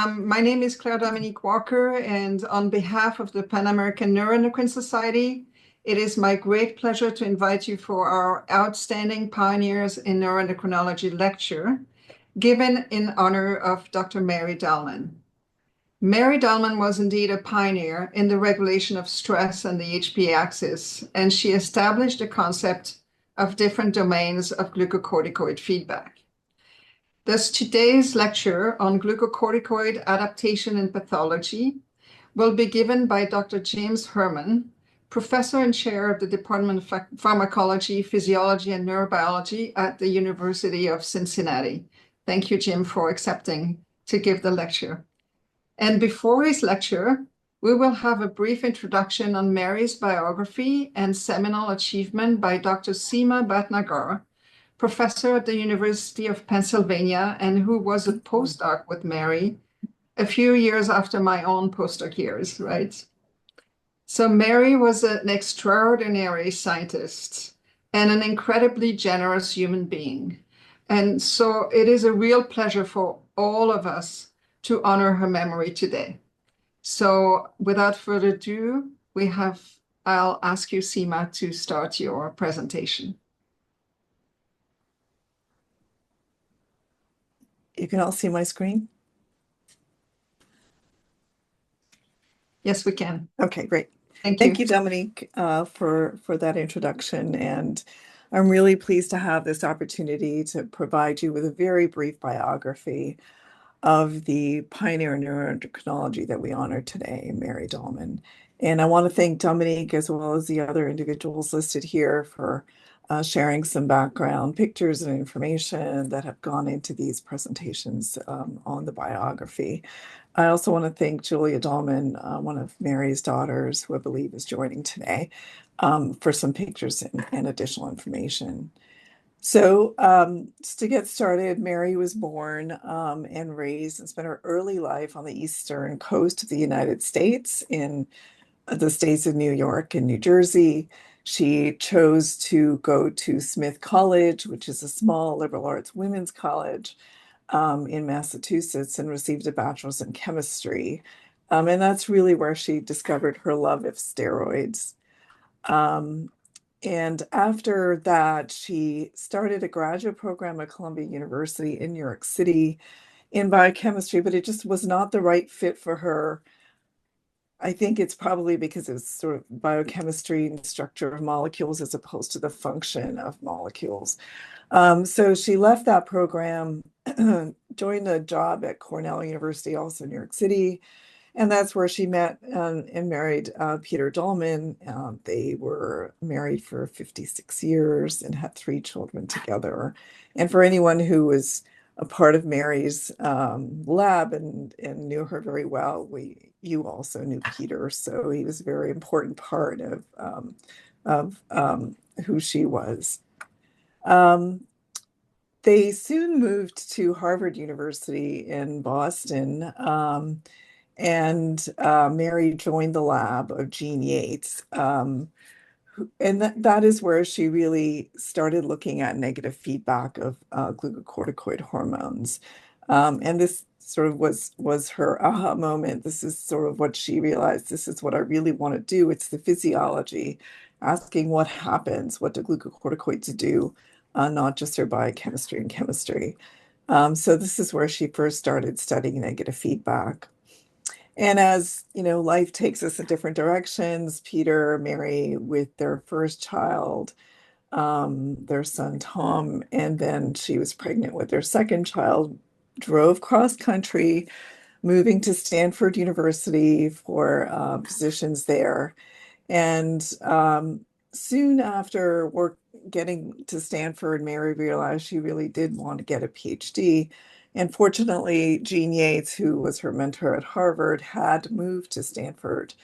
My name is Claire Dominique Walker, and on behalf of the Pan American Neuroendocrine Society, it is my great pleasure to invite you for our Outstanding Pioneers in Neuroendocrinology lecture, given in honor of Dr. Mary Dallman. Mary Dallman was indeed a pioneer in the regulation of stress and the HPA axis, and she established the concept of different domains of glucocorticoid feedback. Thus, today's lecture on glucocorticoid adaptation and pathology will be given by Dr. James Herman, professor and chair of the Department of Pharmacology, Physiology, and Neurobiology at the University of Cincinnati. Thank you, Jim, for accepting to give the lecture. And before his lecture, we will have a brief introduction on Mary's biography and seminal achievement by Dr. Seema Bhatnagar, professor at the University of Pennsylvania, and who was a postdoc with Mary a few years after my own postdoc years, right? So Mary was an extraordinary scientist and an incredibly generous human being. And so it is a real pleasure for all of us to honor her memory today. So without further ado, I'll ask you, Seema, to start your presentation. You can all see my screen? Yes, we can. Okay, great. Thank you, Dominique, for that introduction. And I'm really pleased to have this opportunity to provide you with a very brief biography of the pioneer in neuroendocrinology that we honor today, Mary Dallman. And I want to thank Dominique as well as the other individuals listed here for sharing some background pictures and information that have gone into these presentations on the biography. I also want to thank Julia Dallman, one of Mary's daughters, who I believe is joining today, for some pictures and additional information. So just to get started, Mary was born and raised and spent her early life on the eastern coast of the United States in the states of New York and New Jersey. She chose to go to Smith College, which is a small liberal arts women's college in Massachusetts, and received a bachelor's in chemistry. And that's really where she discovered her love of steroids. And after that, she started a graduate program at Columbia University in New York City in biochemistry, but it just was not the right fit for her. I think it's probably because it's sort of biochemistry and structure of molecules as opposed to the function of molecules. So she left that program, joined a job at Cornell University, also in New York City. And that's where she met and married Peter Dallman. They were married for 56 years and had 3 children together. And for anyone who was a part of Mary's lab and knew her very well, you also knew Peter. So he was a very important part of who she was. They soon moved to Harvard University in Boston. And Mary joined the lab of Jean Yates. And that is where she really started looking at negative feedback of glucocorticoid hormones. And this sort of was her aha moment. This is sort of what she realized. This is what I really want to do. It's the physiology, asking what happens, what do glucocorticoids do, not just their biochemistry and chemistry. So this is where she first started studying negative feedback. And as you know, life takes us in different directions. Peter, Mary, with their first child, their son Tom, and then she was pregnant with their second child, drove cross country, moving to Stanford University for positions there. And soon after getting to Stanford, Mary realized she really did want to get a PhD. And fortunately, Jean Yates, who was her mentor at Harvard, had moved to Stanford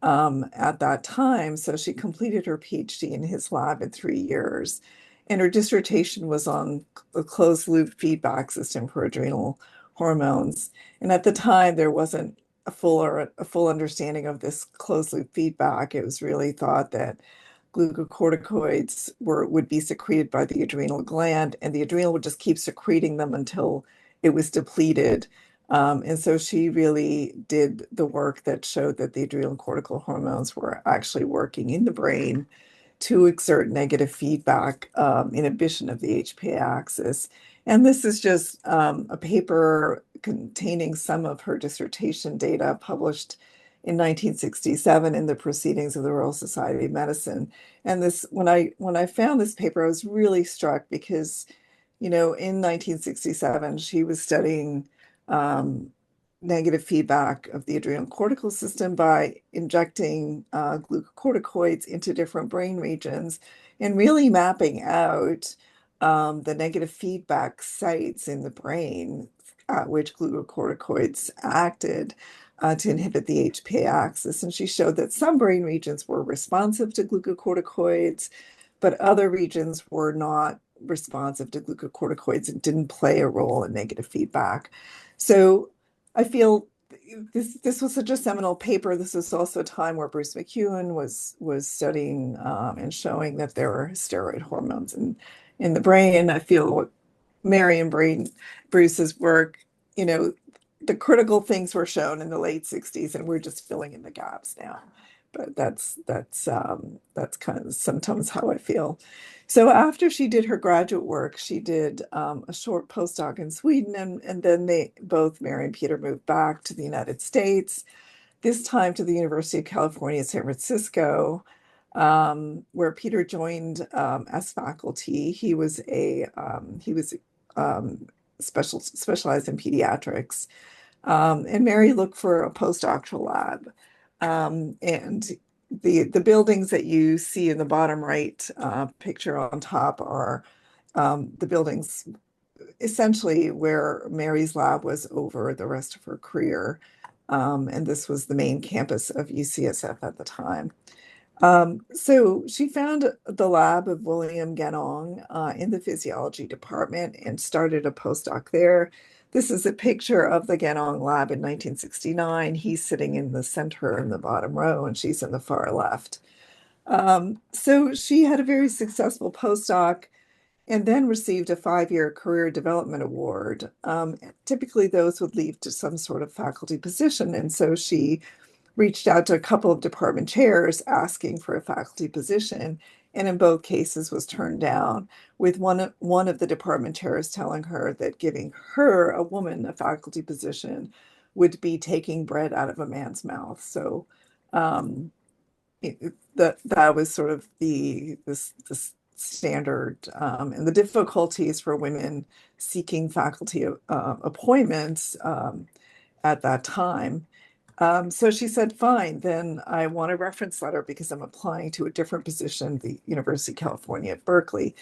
at that time. So she completed her PhD in his lab in 3 years. And her dissertation was on a closed-loop feedback system for adrenal hormones. And at the time, there wasn't a full understanding of this closed-loop feedback. It was really thought that glucocorticoids would be secreted by the adrenal gland, and the adrenal would just keep secreting them until it was depleted. And so she really did the work that showed that the adrenal hormones were actually working in the brain to exert negative feedback, inhibition of the HPA axis. And this is just a paper containing some of her dissertation data published in 1967 in the Proceedings of the Royal Society of Medicine. And this, when I found this paper, I was really struck because, in 1967, she was studying um, negative feedback of the adrenal cortical system by injecting glucocorticoids into different brain regions and really mapping out the negative feedback sites in the brain at which glucocorticoids acted to inhibit the HPA axis. And she showed that some brain regions were responsive to glucocorticoids, but other regions were not responsive to glucocorticoids and didn't play a role in negative feedback. So I feel this was such a seminal paper. This was also a time where Bruce McEwen was studying and showing that there were steroid hormones in the brain. I feel Mary and Bruce's work, the critical things were shown in the late 60s, and we're just filling in the gaps now. But that's kind of sometimes how I feel. So after she did her graduate work, she did a short postdoc in Sweden, and then both Mary and Peter moved back to the United States, this time to the University of California, San Francisco, where Peter joined as faculty. He was specialized in pediatrics, and Mary looked for a postdoctoral lab. And the buildings that you see in the bottom right picture on top are the buildings essentially where Mary's lab was over the rest of her career. And this was the main campus of UCSF at the time. So she found the lab of William Ganong in the physiology department and started a postdoc there. This is a picture of the Ganong lab in 1969. He's sitting in the center in the bottom row, and she's in the far left. So she had a very successful postdoc and then received a 5-year career development award. Typically, those would lead to some sort of faculty position. And so she reached out to a couple of department chairs asking for a faculty position, and in both cases was turned down, with one of the department chairs telling her that giving her, a woman, a faculty position would be taking bread out of a man's mouth. So that was sort of the standard, and the difficulties for women seeking faculty appointments at that time. So she said, fine, then I want a reference letter because I'm applying to a different position, the University of California at Berkeley.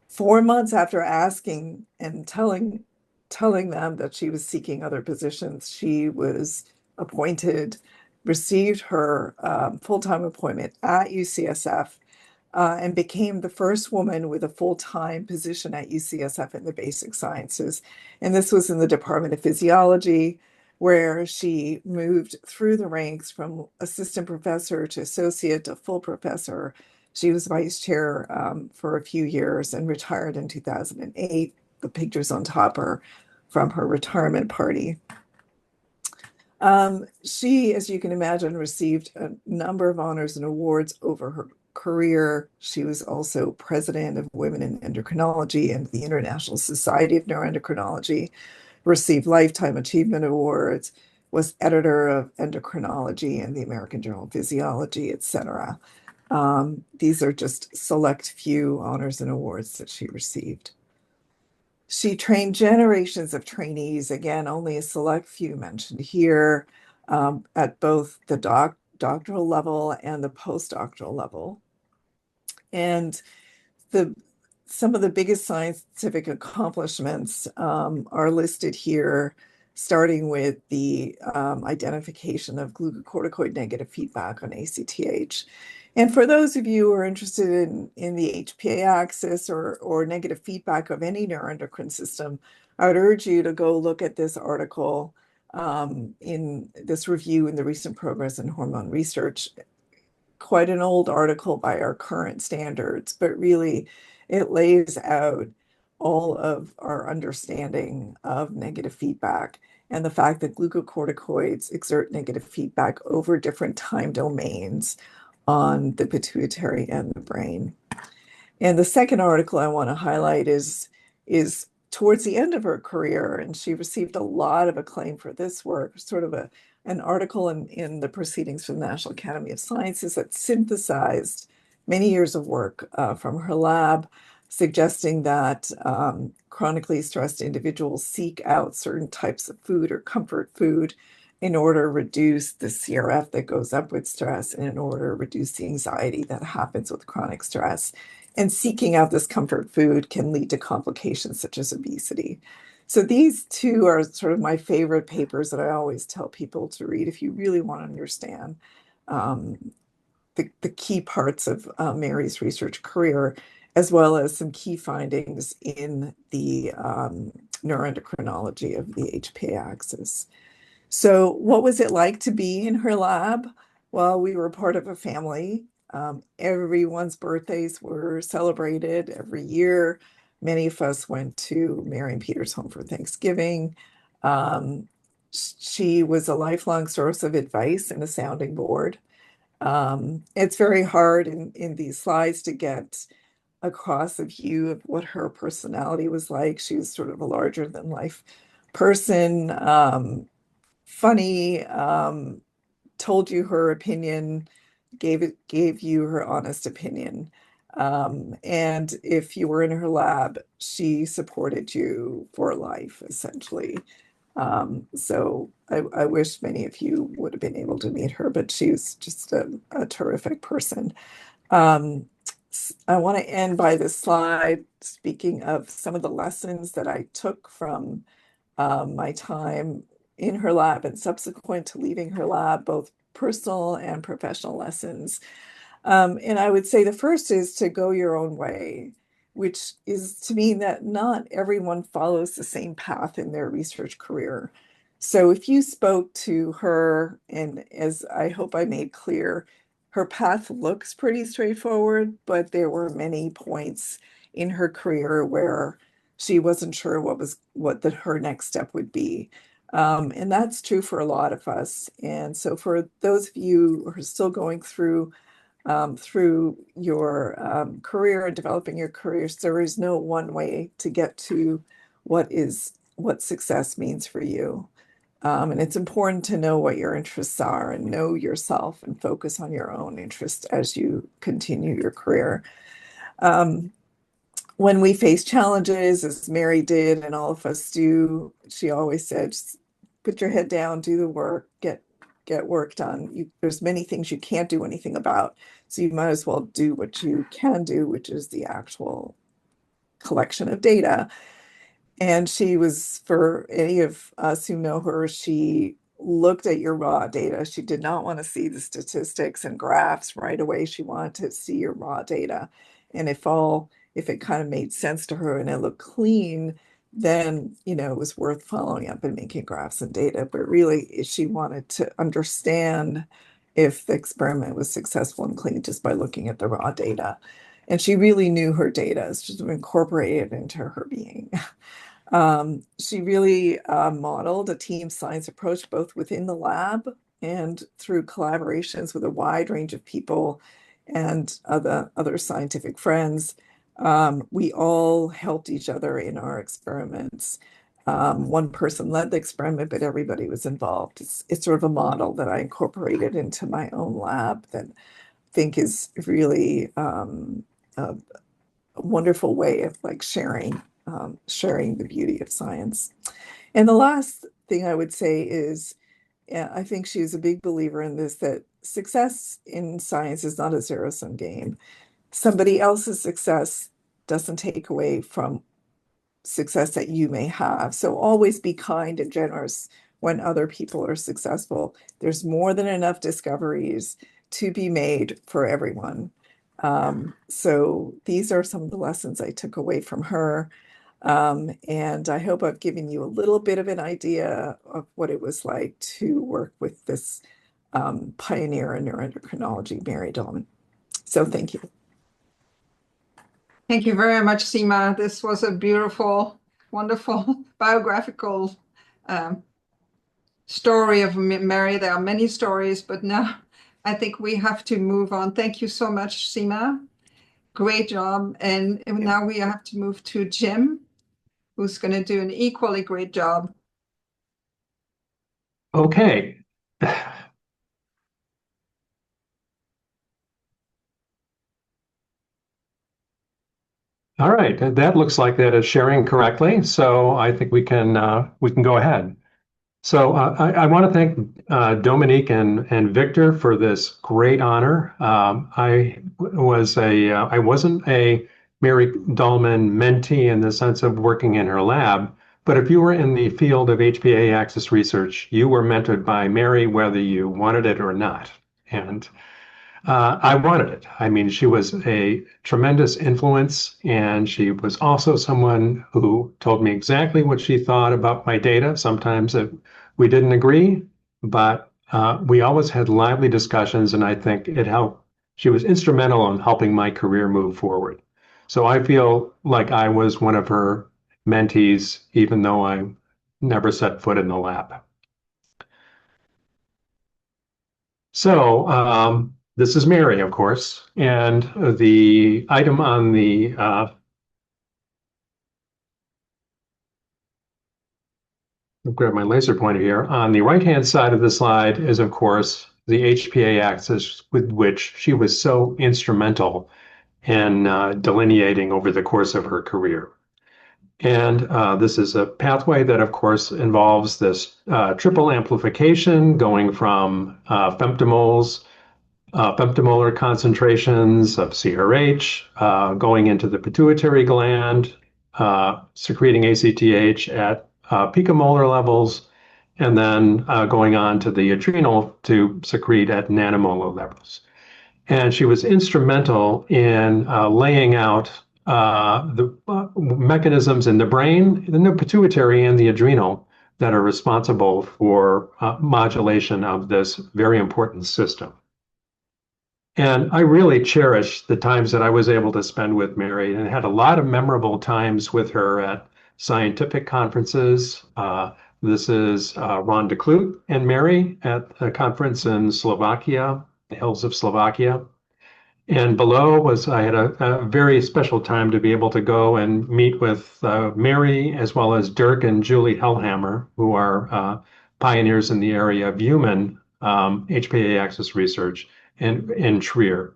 4 months after asking and telling them that she was seeking other positions, she was appointed, received her full-time appointment at UCSF, and became the first woman with a full-time position at UCSF in the basic sciences. And this was in the Department of Physiology, where she moved through the ranks from assistant professor to associate to full professor. She was vice chair for a few years and retired in 2008. The pictures on top are from her retirement party. She, as you can imagine, received a number of honors and awards over her career. She was also president of Women in Endocrinology and the International Society of Neuroendocrinology, received Lifetime Achievement Awards, was editor of Endocrinology and the American Journal of Physiology, etc. These are just select few honors and awards that she received. She trained generations of trainees, again, only a select few mentioned here, at both the doctoral level and the postdoctoral level. And some of the biggest scientific accomplishments are listed here, starting with the identification of glucocorticoid negative feedback on ACTH. And for those of you who are interested in the HPA axis or negative feedback of any neuroendocrine system, I would urge you to go look at this article in this review in the recent progress in hormone research. Quite an old article by our current standards, but really it lays out all of our understanding of negative feedback and the fact that glucocorticoids exert negative feedback over different time domains on the pituitary and the brain. And the second article I want to highlight is towards the end of her career, and she received a lot of acclaim for this work, sort of an article in the Proceedings from the National Academy of Sciences that synthesized many years of work from her lab, suggesting that chronically stressed individuals seek out certain types of food or comfort food in order to reduce the CRF that goes up with stress and in order to reduce the anxiety that happens with chronic stress. And seeking out this comfort food can lead to complications such as obesity. So these two are sort of my favorite papers that I always tell people to read if you really want to understand the key parts of Mary's research career, as well as some key findings in the neuroendocrinology of the HPA axis. So what was it like to be in her lab? Well, we were part of a family. Everyone's birthdays were celebrated every year. Many of us went to Mary and Peter's home for Thanksgiving. She was a lifelong source of advice and a sounding board. It's very hard in these slides to get across a view of what her personality was like. She was sort of a larger than life person, funny, told you her opinion, gave you her honest opinion. And if you were in her lab, she supported you for life, essentially. So I wish many of you would have been able to meet her, but she was just a terrific person. I want to end by this slide, speaking of some of the lessons that I took from my time in her lab and subsequent to leaving her lab, both personal and professional lessons. And I would say the first is to go your own way, which is to mean that not everyone follows the same path in their research career. So if you spoke to her, and as I hope I made clear, her path looks pretty straightforward, but there were many points in her career where she wasn't sure what her next step would be. And that's true for a lot of us. And so for those of you who are still going through your career and developing your careers, there is no one way to get to what success means for you. And it's important to know what your interests are and know yourself and focus on your own interests as you continue your career. When we face challenges, as Mary did and all of us do, she always said, just put your head down, do the work, get work done. There's many things you can't do anything about, so you might as well do what you can do, which is the actual collection of data. And she was, for any of us who know her, she looked at your raw data. She did not want to see the statistics and graphs right away. She wanted to see your raw data. And if it kind of made sense to her and it looked clean, then, it was worth following up and making graphs and data. But really, she wanted to understand if the experiment was successful and clean just by looking at the raw data. And she really knew her data. It's just incorporated into her being. She really modeled a team science approach both within the lab and through collaborations with a wide range of people and other scientific friends. We all helped each other in our experiments. One person led the experiment, but everybody was involved. It's sort of a model that I incorporated into my own lab that I think is really a wonderful way of sharing the beauty of science. And the last thing I would say is, I think she's a big believer in this, that success in science is not a zero-sum game. Somebody else's success doesn't take away from success that you may have. So always be kind and generous when other people are successful. There's more than enough discoveries to be made for everyone. So these are some of the lessons I took away from her. And I hope I've given you a little bit of an idea of what it was like to work with this pioneer in neuroendocrinology, Mary Dallman. So thank you. Thank you very much, Seema. This was a beautiful, wonderful biographical um, story of Mary. There are many stories, but now I think we have to move on. Thank you so much, Seema. Great job. And now we have to move to Jim, who's going to do an equally great job. Okay. All right, that looks like that is sharing correctly. So I think we can go ahead. So I want to thank Dominique and Victor for this great honor. I wasn't a Mary Dallman mentee in the sense of working in her lab, but if you were in the field of HPA axis research, you were mentored by Mary whether you wanted it or not. And I wanted it. I mean, she was a tremendous influence, and she was also someone who told me exactly what she thought about my data. Sometimes we didn't agree, but we always had lively discussions, and I think it helped. She was instrumental in helping my career move forward. So I feel like I was one of her mentees, even though I never set foot in the lab. So this is Mary, of course, and the item on the I'll grab my laser pointer here. On the right-hand side of the slide is, of course, the HPA axis with which she was so instrumental in delineating over the course of her career. And this is a pathway that, of course, involves this triple amplification going from femtomoles femtomolar concentrations of CRH going into the pituitary gland, secreting ACTH at picomolar levels, and then going on to the adrenal to secrete at nanomolar levels. And she was instrumental in laying out the mechanisms in the brain, in the pituitary and the adrenal that are responsible for modulation of this very important system. And I really cherish the times that I was able to spend with Mary and had a lot of memorable times with her at scientific conferences. This is Ron DeClute and Mary at a conference in Slovakia, the hills of Slovakia. And below was I had a very special time to be able to go and meet with Mary as well as Dirk and Julie Hellhammer, who are pioneers in the area of human HPA axis research in Trier.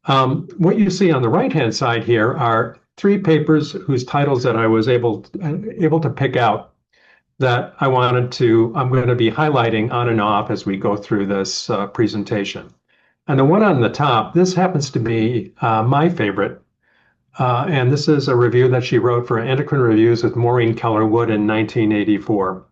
What you see on the right-hand side here are three papers whose titles that I was able to pick out that I'm going to be highlighting on and off as we go through this presentation. And the one on the top, this happens to be my favorite. And this is a review that she wrote for Endocrine Reviews with Maureen Keller-Wood in 1984.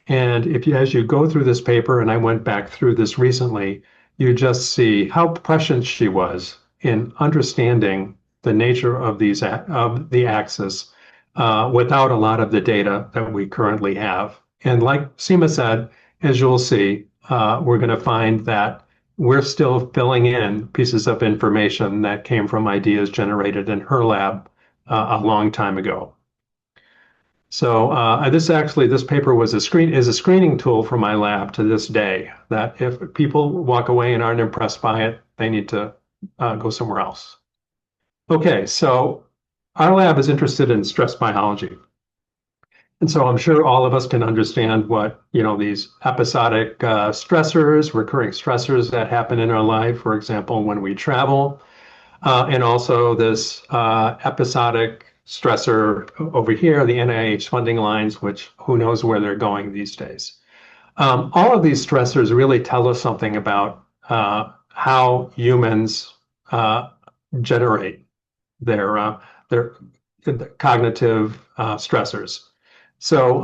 And as you go through this paper, and I went back through this recently, you just see how prescient she was in understanding the nature of the axis without a lot of the data that we currently have. And like Seema said, as you'll see, we're going to find that we're still filling in pieces of information that came from ideas generated in her lab a long time ago. So this paper is a screening tool for my lab to this day, that if people walk away and aren't impressed by it, they need to go somewhere else. Okay, so our lab is interested in stress biology. And so I'm sure all of us can understand what, these episodic stressors, recurring stressors that happen in our life, for example, when we travel, and also this episodic stressor over here, the NIH funding lines, which who knows where they're going these days. All of these stressors really tell us something about how humans generate their cognitive stressors. So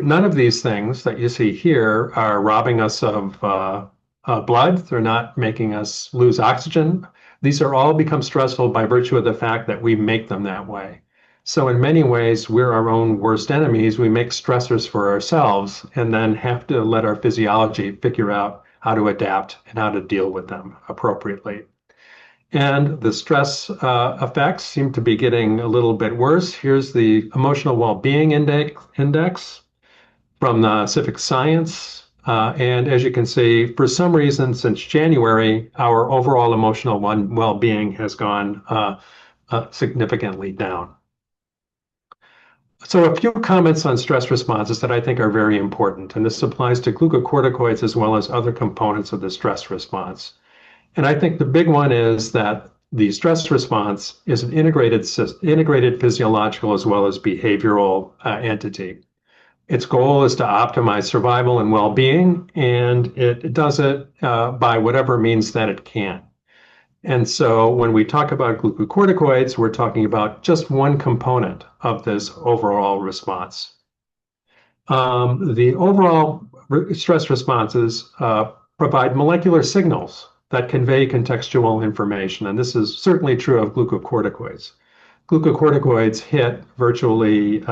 none of these things that you see here are robbing us of blood. They're not making us lose oxygen. These are all become stressful by virtue of the fact that we make them that way. So in many ways, we're our own worst enemies. We make stressors for ourselves and then have to let our physiology figure out how to adapt and how to deal with them appropriately. And the stress effects seem to be getting a little bit worse. Here's the emotional well-being index from the Civic Science. And as you can see, for some reason, since January, our overall emotional well-being has gone significantly down. So a few comments on stress responses that I think are very important, and this applies to glucocorticoids as well as other components of the stress response. And I think the big one is that the stress response is an integrated physiological as well as behavioral entity. Its goal is to optimize survival and well-being, and it does it by whatever means that it can. And so when we talk about glucocorticoids, we're talking about just one component of this overall response. The overall stress responses provide molecular signals that convey contextual information, and this is certainly true of glucocorticoids. Glucocorticoids hit virtually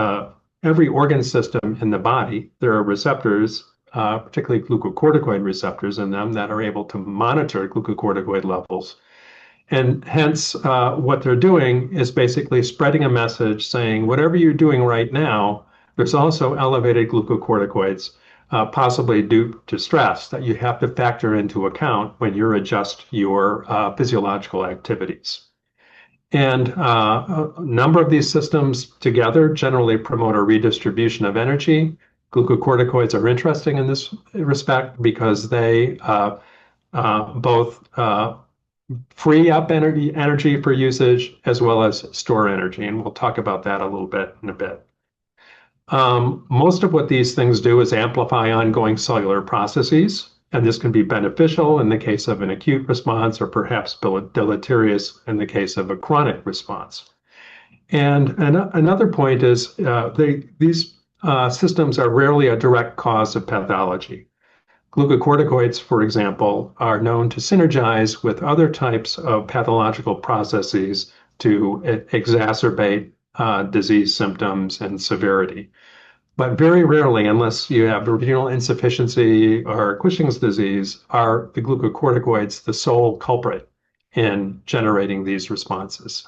every organ system in the body. There are receptors, particularly glucocorticoid receptors in them, that are able to monitor glucocorticoid levels. And hence, what they're doing is basically spreading a message saying, whatever you're doing right now, there's also elevated glucocorticoids, possibly due to stress, that you have to factor into account when you adjust your physiological activities. And a number of these systems together generally promote a redistribution of energy. Glucocorticoids are interesting in this respect because they both free up energy for usage as well as store energy. And we'll talk about that a little bit in a bit. Most of what these things do is amplify ongoing cellular processes, and this can be beneficial in the case of an acute response or perhaps deleterious in the case of a chronic response. And another point is these systems are rarely a direct cause of pathology. Glucocorticoids, for example, are known to synergize with other types of pathological processes to exacerbate disease symptoms and severity. But very rarely, unless you have renal insufficiency or Cushing's disease, are the glucocorticoids the sole culprit in generating these responses.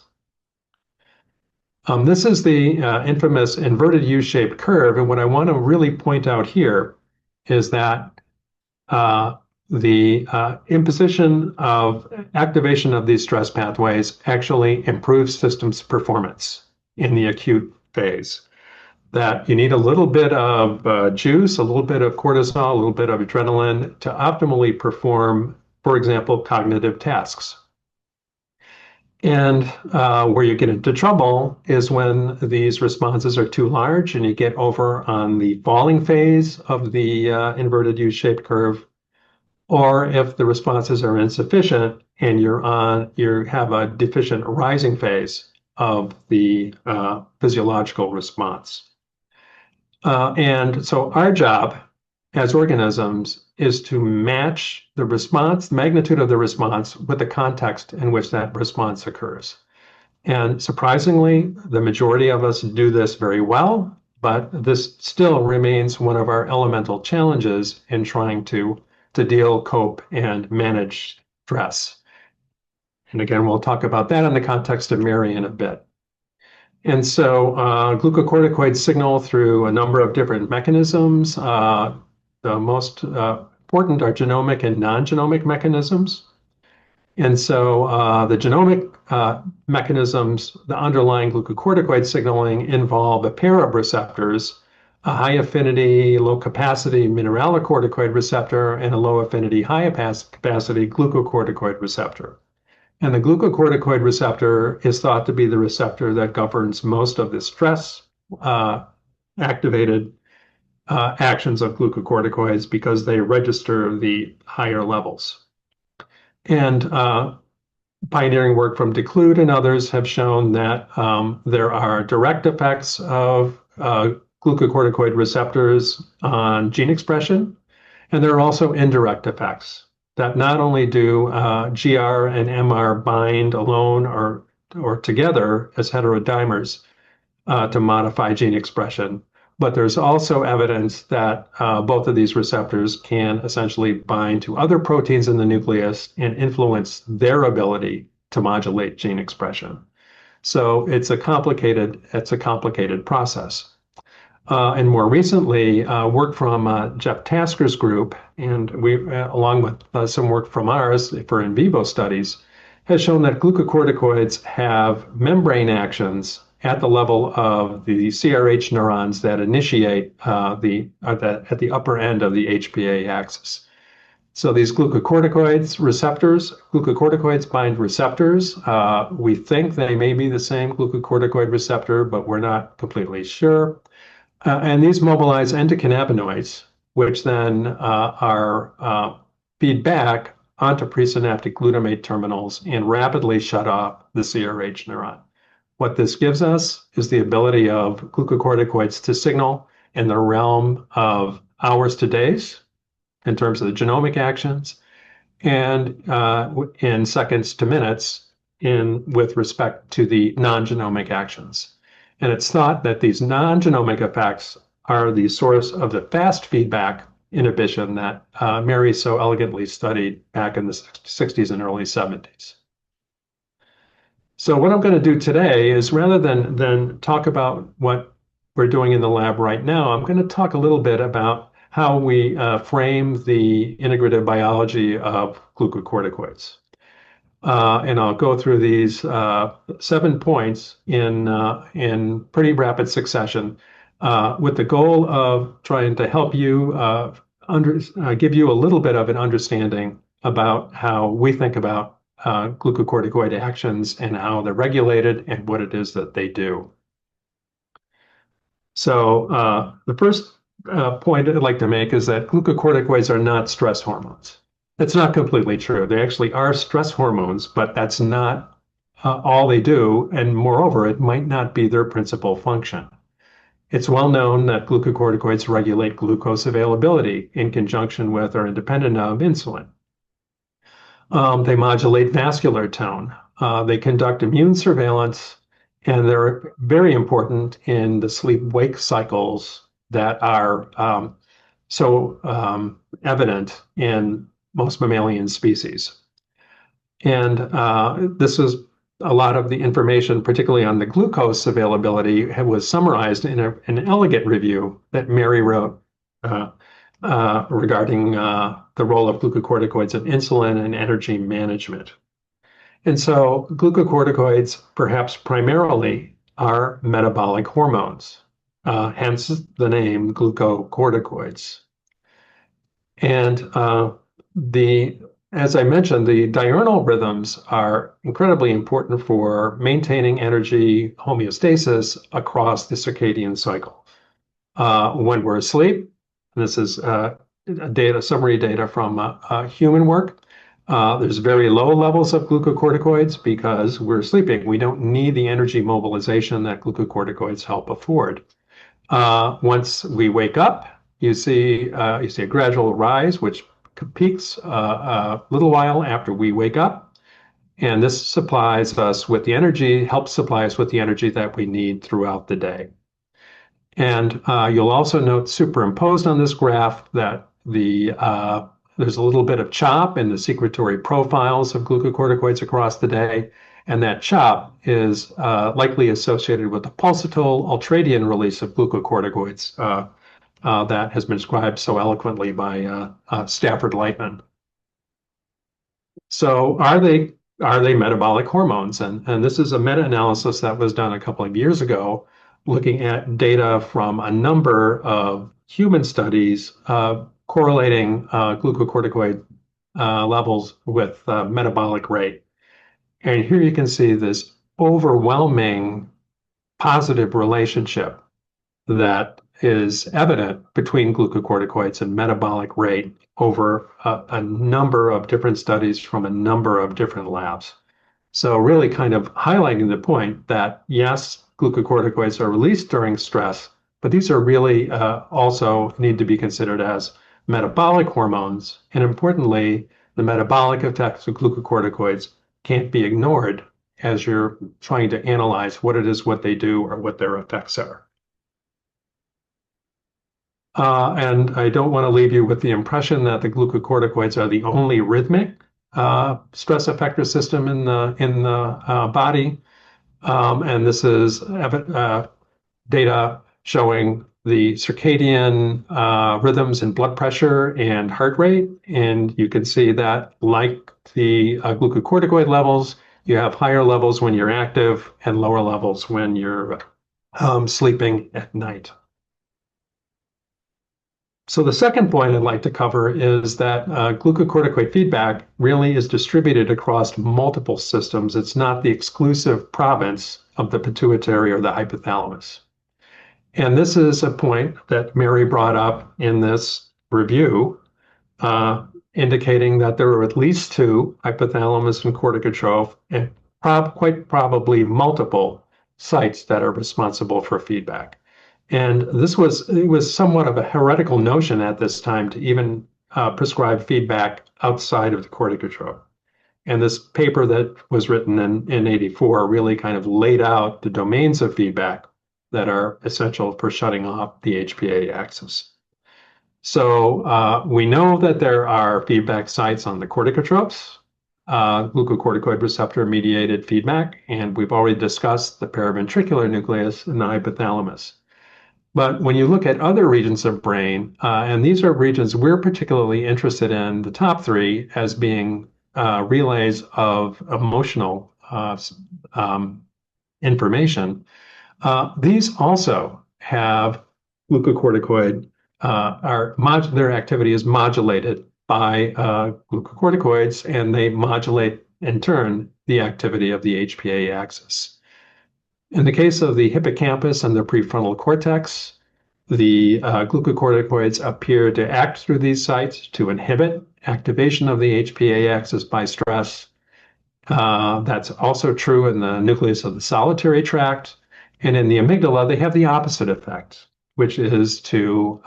This is the infamous inverted U-shaped curve, and what I want to really point out here is that the imposition of activation of these stress pathways actually improves systems performance in the acute phase. That you need a little bit of juice, a little bit of cortisol, a little bit of adrenaline to optimally perform, for example, cognitive tasks. And where you get into trouble is when these responses are too large and you get over on the falling phase of the inverted U-shaped curve, or if the responses are insufficient and you have a deficient rising phase of the physiological response. And so our job as organisms is to match the response, the magnitude of the response, with the context in which that response occurs. And surprisingly, the majority of us do this very well, but this still remains one of our elemental challenges in trying to deal, cope, and manage stress. And again, we'll talk about that in the context of Mary in a bit. And so glucocorticoids signal through a number of different mechanisms. The most important are genomic and non-genomic mechanisms. And so the genomic mechanisms, the underlying glucocorticoid signaling, involve a pair of receptors, a high affinity, low capacity mineralocorticoid receptor, and a low affinity, high capacity glucocorticoid receptor. And the glucocorticoid receptor is thought to be the receptor that governs most of the stress activated actions of glucocorticoids because they register the higher levels. And pioneering work from DeClude and others have shown that there are direct effects of glucocorticoid receptors on gene expression, and there are also indirect effects that not only do GR and MR bind alone or together as heterodimers to modify gene expression, but there's also evidence that both of these receptors can essentially bind to other proteins in the nucleus and influence their ability to modulate gene expression. So it's a complicated process. And more recently, work from Jeff Tasker's group, and we, along with some work from ours for in vivo studies, has shown that glucocorticoids have membrane actions at the level of the CRH neurons that initiate at the upper end of the HPA axis. So these glucocorticoids bind receptors. We think they may be the same glucocorticoid receptor, but we're not completely sure. And these mobilize endocannabinoids, which then are feed back onto presynaptic glutamate terminals and rapidly shut off the CRH neuron. What this gives us is the ability of glucocorticoids to signal in the realm of hours to days in terms of the genomic actions, and in seconds to minutes with respect to the non-genomic actions. And it's thought that these non-genomic effects are the source of the fast feedback inhibition that Mary so elegantly studied back in the 60s and early 70s. So what I'm going to do today is, rather than talk about what we're doing in the lab right now, I'm going to talk a little bit about how we frame the integrative biology of glucocorticoids. And I'll go through these 7 points in pretty rapid succession, with the goal of trying to help you give you a little bit of an understanding about how we think about glucocorticoid actions and how they're regulated and what it is that they do. So the first point I'd like to make is that glucocorticoids are not stress hormones. That's not completely true. They actually are stress hormones, but that's not all they do. And moreover, it might not be their principal function. It's well known that glucocorticoids regulate glucose availability in conjunction with or independent of insulin. They modulate vascular tone. They conduct immune surveillance, and they're very important in the sleep-wake cycles that are so evident in most mammalian species. And this is a lot of the information, particularly on the glucose availability, was summarized in an elegant review that Mary wrote regarding the role of glucocorticoids in insulin and energy management. And so glucocorticoids, perhaps primarily, are metabolic hormones, hence the name glucocorticoids. And as I mentioned, the diurnal rhythms are incredibly important for maintaining energy homeostasis across the circadian cycle. When we're asleep, this is summary data from human work. There's very low levels of glucocorticoids because we're sleeping. We don't need the energy mobilization that glucocorticoids help afford. Once we wake up, you see a gradual rise, which peaks a little while after we wake up. And this supplies us with the energy, helps supply us with the energy that we need throughout the day. And you'll also note superimposed on this graph that there's a little bit of chop in the secretory profiles of glucocorticoids across the day. And that chop is likely associated with the pulsatile ultradian release of glucocorticoids that has been described so eloquently by Stafford Lightman. So are they metabolic hormones? And this is a meta-analysis that was done a couple of years ago, looking at data from a number of human studies correlating glucocorticoid levels with metabolic rate. And here you can see this overwhelming positive relationship that is evident between glucocorticoids and metabolic rate over a number of different studies from a number of different labs. So really kind of highlighting the point that, yes, glucocorticoids are released during stress, but these are really also need to be considered as metabolic hormones. And importantly, the metabolic effects of glucocorticoids can't be ignored as you're trying to analyze what it is, what they do, or what their effects are. And I don't want to leave you with the impression that the glucocorticoids are the only rhythmic stress effector system in the body. And this is data showing the circadian rhythms in blood pressure and heart rate. And you can see that, like the glucocorticoid levels, you have higher levels when you're active and lower levels when you're sleeping at night. So the second point I'd like to cover is that glucocorticoid feedback really is distributed across multiple systems. It's not the exclusive province of the pituitary or the hypothalamus. And this is a point that Mary brought up in this review, indicating that there are at least two, hypothalamus and corticotroph, and quite probably multiple sites that are responsible for feedback. And it was somewhat of a heretical notion at this time to even prescribe feedback outside of the corticotroph. And this paper that was written in 84 really kind of laid out the domains of feedback that are essential for shutting off the HPA axis. So we know that there are feedback sites on the corticotrophs, glucocorticoid receptor mediated feedback, and we've already discussed the paraventricular nucleus in the hypothalamus. But when you look at other regions of brain, and these are regions we're particularly interested in, the top three as being relays of emotional information, these also have glucocorticoid, their activity is modulated by glucocorticoids, and they modulate in turn the activity of the HPA axis. In the case of the hippocampus and the prefrontal cortex, the glucocorticoids appear to act through these sites to inhibit activation of the HPA axis by stress. That's also true in the nucleus of the solitary tract. And in the amygdala, they have the opposite effect, which is to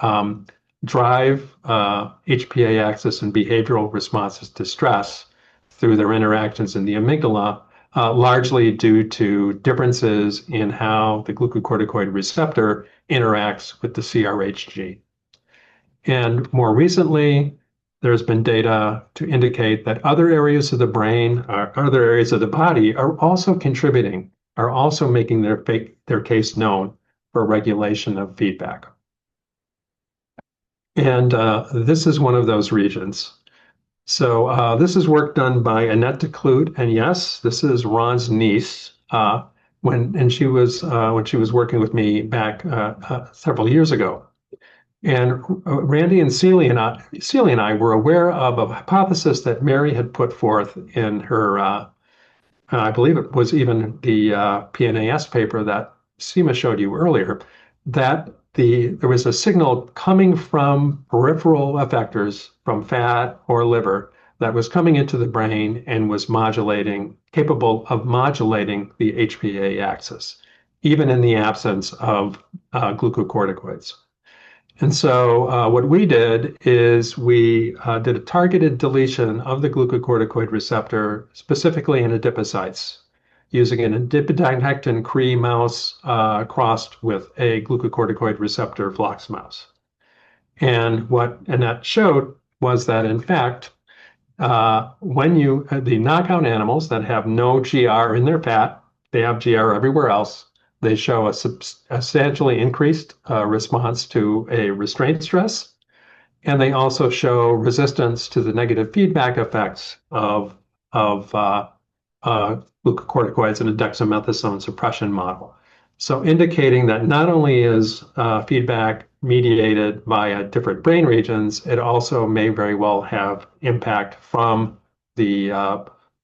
drive HPA axis and behavioral responses to stress through their interactions in the amygdala, largely due to differences in how the glucocorticoid receptor interacts with the CRH And more recently, there's been data to indicate that other areas of the brain or other areas of the body are also contributing, are also making their case known for regulation of feedback. And this is one of those regions. So this is work done by Annette de Kloot, and yes, this is Ron's niece. When she was working with me back several years ago, and Randy and Celia and I were aware of a hypothesis that Mary had put forth in her, I believe it was even the PNAS paper that Seema showed you earlier, that there was a signal coming from peripheral effectors from fat or liver that was coming into the brain and was capable of modulating the HPA axis, even in the absence of glucocorticoids. And so what we did is we did a targeted deletion of the glucocorticoid receptor, specifically in adipocytes, using an adipodynectin Cree mouse crossed with a glucocorticoid receptor Flox mouse. And what Annette showed was that, in fact, the knockout animals that have no GR in their fat, they have GR everywhere else, they show a substantially increased response to a restraint stress, and they also show resistance to the negative feedback effects of glucocorticoids in a dexamethasone suppression model. So indicating that not only is feedback mediated via different brain regions, it also may very well have impact from these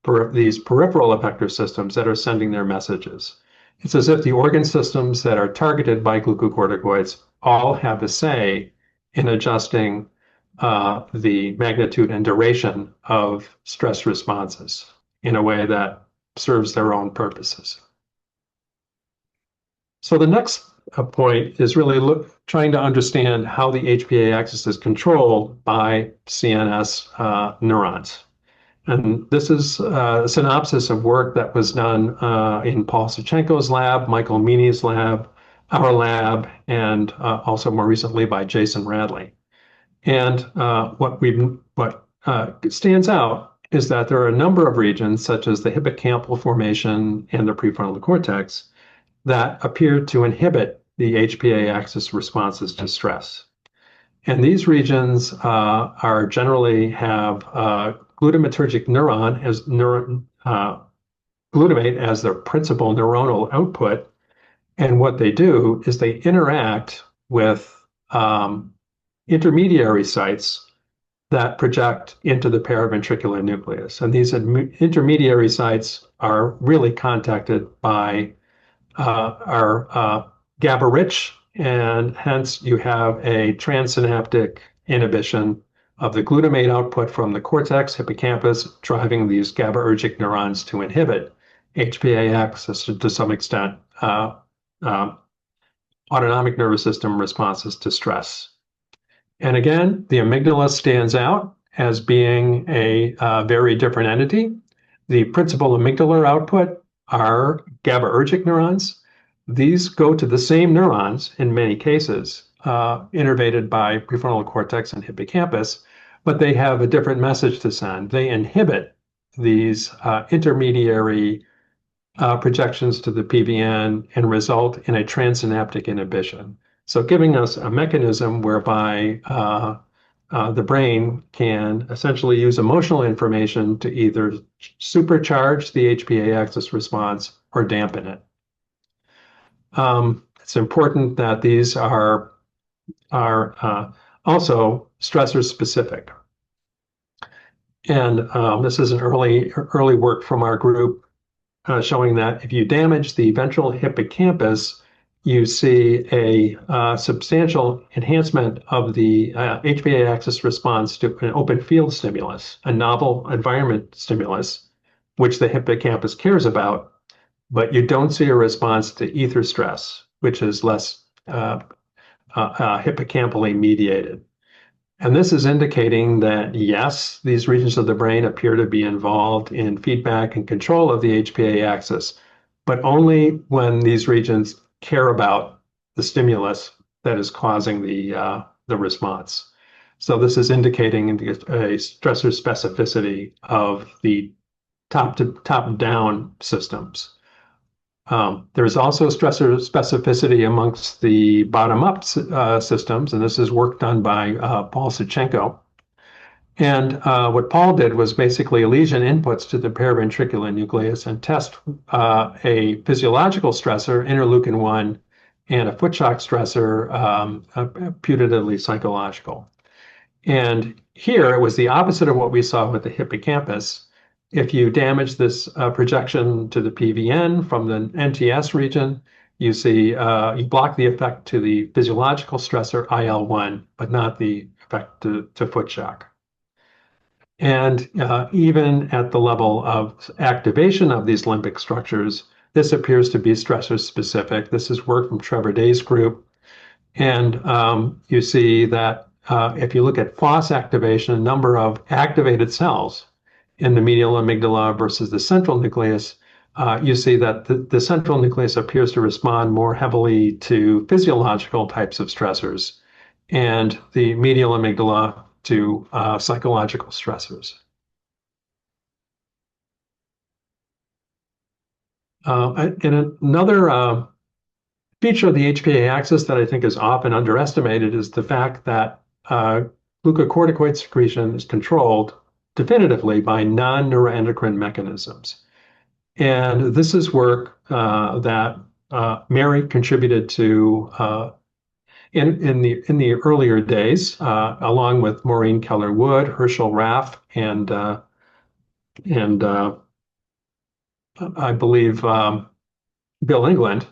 peripheral effector systems that are sending their messages. It's as if the organ systems that are targeted by glucocorticoids all have a say in adjusting the magnitude and duration of stress responses in a way that serves their own purposes. So the next point is really trying to understand how the HPA axis is controlled by CNS neurons. And this is a synopsis of work that was done in Paul Suchenko's lab, Michael Meany's lab, our lab, and also more recently by Jason Radley. And what stands out is that there are a number of regions, such as the hippocampal formation and the prefrontal cortex, that appear to inhibit the HPA axis responses to stress. And these regions are generally have glutamatergic neuron as glutamate as their principal neuronal output. And what they do is they interact with intermediary sites that project into the paraventricular nucleus. And these intermediary sites are really contacted by our GABA-rich, and hence you have a transsynaptic inhibition of the glutamate output from the cortex hippocampus, driving these GABAergic neurons to inhibit HPA axis to some extent, autonomic nervous system responses to stress. And again, the amygdala stands out as being a very different entity. The principal amygdalar output are GABAergic neurons. These go to the same neurons in many cases, innervated by prefrontal cortex and hippocampus, but they have a different message to send. They inhibit these intermediary projections to the PVN and result in a transsynaptic inhibition. So giving us a mechanism whereby the brain can essentially use emotional information to either supercharge the HPA axis response or dampen it. It's important that these are also stressor specific. And this is an early work from our group showing that if you damage the ventral hippocampus, you see a substantial enhancement of the HPA axis response to an open field stimulus, a novel environment stimulus, which the hippocampus cares about, but you don't see a response to ether stress, which is less hippocampally mediated. And this is indicating that, yes, these regions of the brain appear to be involved in feedback and control of the HPA axis, but only when these regions care about the stimulus that is causing the response. So this is indicating a stressor specificity of the top-down systems. There is also stressor specificity amongst the bottom-up systems, and this is work done by Paul Suchenko. And what Paul did was basically lesion inputs to the paraventricular nucleus and test a physiological stressor, interleukin-1, and a foot shock stressor, putatively psychological. And here it was the opposite of what we saw with the hippocampus. If you damage this projection to the PVN from the NTS region, you see you block the effect to the physiological stressor IL-1, but not the effect to foot shock. And even at the level of activation of these limbic structures, this appears to be stressor specific. This is work from Trevor Day's group. And you see that if you look at FOS activation, a number of activated cells in the medial amygdala versus the central nucleus, you see that the central nucleus appears to respond more heavily to physiological types of stressors, and the medial amygdala to psychological stressors. And another feature of the HPA axis that I think is often underestimated is the fact that glucocorticoid secretion is controlled definitively by non-neuroendocrine mechanisms. And this is work that Mary contributed to in the earlier days, along with Maureen Keller-Wood, Herschel Raff, and I believe Bill England.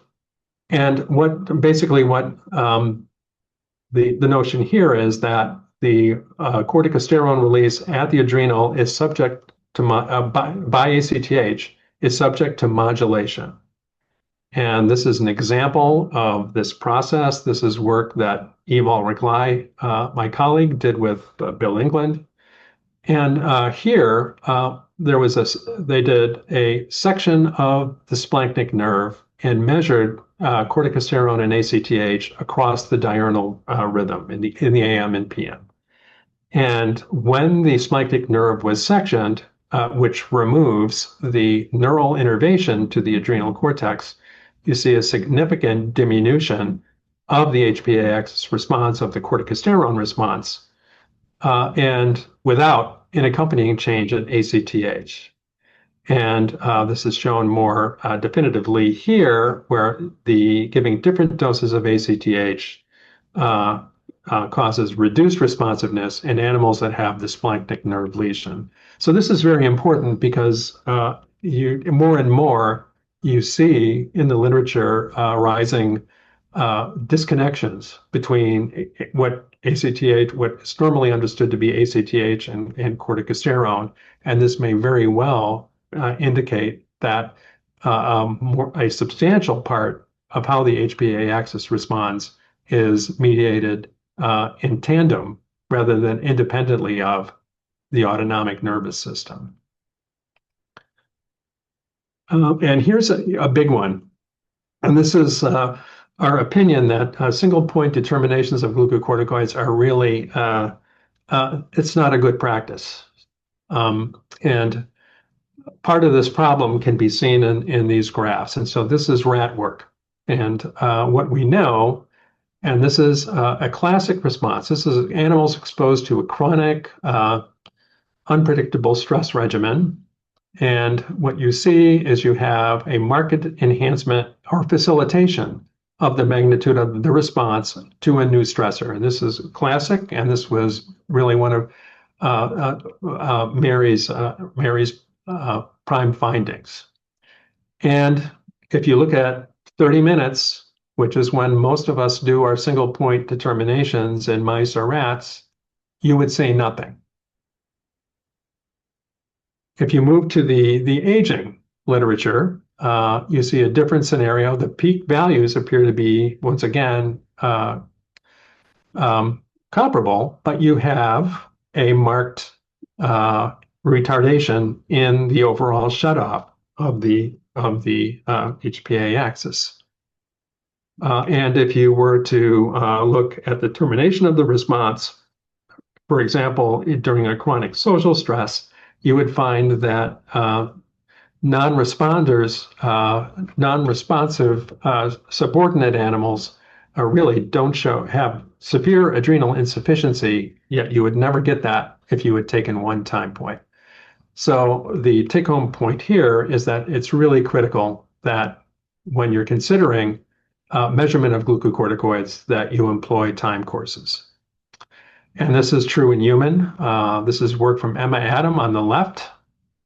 And what the notion here is that the corticosterone release at the adrenal is subject to by ACTH is subject to modulation. And this is an example of this process. This is work that Eval Reglai, my colleague, did with Bill England. And here they did a section of the splanchnic nerve and measured corticosterone and ACTH across the diurnal rhythm in the AM and PM. And when the splanchnic nerve was sectioned, which removes the neural innervation to the adrenal cortex, you see a significant diminution of the HPA axis response, of the corticosterone response, and without an accompanying change in ACTH. And this is shown more definitively here, where giving different doses of ACTH causes reduced responsiveness in animals that have the splanchnic nerve lesion. So this is very important because more and more you see in the literature rising disconnections between what is normally understood to be ACTH and corticosterone, and this may very well indicate that a substantial part of how the HPA axis responds is mediated in tandem rather than independently of the autonomic nervous system. And here's a big one. And this is our opinion that single point determinations of glucocorticoids are really, it's not a good practice. And part of this problem can be seen in these graphs. And so this is rat work. And what we know, and this is a classic response. This is animals exposed to a chronic, unpredictable stress regimen. And what you see is you have a marked enhancement or facilitation of the magnitude of the response to a new stressor. And this is classic, and this was really one of Mary's prime findings. And if you look at 30 minutes, which is when most of us do our single point determinations in mice or rats, you would say nothing. If you move to the aging literature, you see a different scenario. The peak values appear to be, once again, comparable, but you have a marked retardation in the overall shutoff of the HPA axis. And if you were to look at the termination of the response, for example, during a chronic social stress, you would find that non-responsive subordinate animals really don't have severe adrenal insufficiency, yet you would never get that if you had taken one time point. So the take-home point here is that it's really critical that when you're considering measurement of glucocorticoids, that you employ time courses. And this is true in human. This is work from Emma Adam on the left.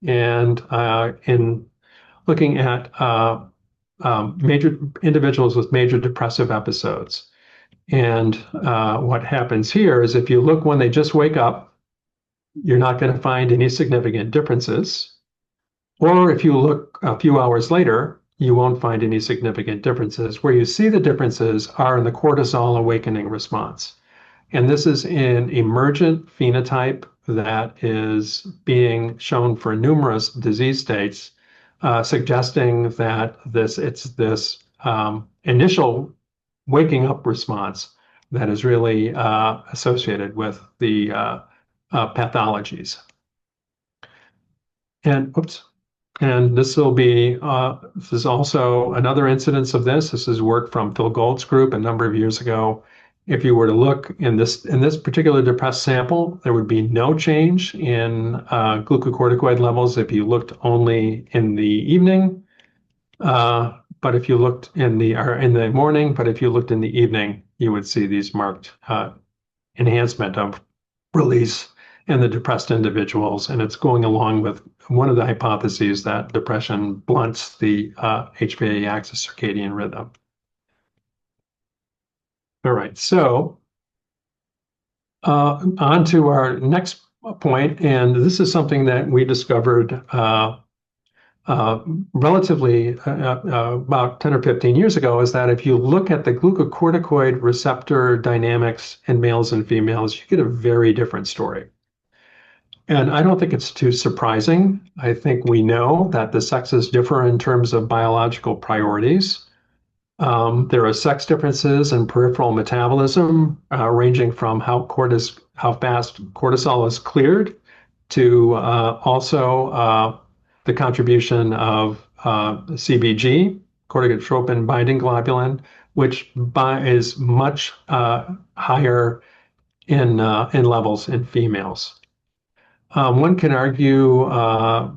And in looking at major individuals with major depressive episodes. And what happens here is if you look when they just wake up, you're not going to find any significant differences. Or if you look a few hours later, you won't find any significant differences. Where you see the differences are in the cortisol awakening response. And this is an emergent phenotype that is being shown for numerous disease states, suggesting that it's this initial waking up response that is really associated with the pathologies. And this is also another incidence of this. This is work from Phil Gold's group a number of years ago. If you were to look in this particular depressed sample, there would be no change in glucocorticoid levels if you looked only in the evening. But if you looked in the morning, but if you looked in the evening, you would see these marked enhancement of release in the depressed individuals. And it's going along with one of the hypotheses that depression blunts the HPA axis circadian rhythm. All right, so on to our next point, and this is something that we discovered relatively about 10 or 15 years ago, is that if you look at the glucocorticoid receptor dynamics in males and females, you get a very different story. And I don't think it's too surprising. I think we know that the sexes differ in terms of biological priorities. There are sex differences in peripheral metabolism, ranging from how fast cortisol is cleared to also the contribution of CBG, corticotropin binding globulin, which is much higher in levels in females. One can argue,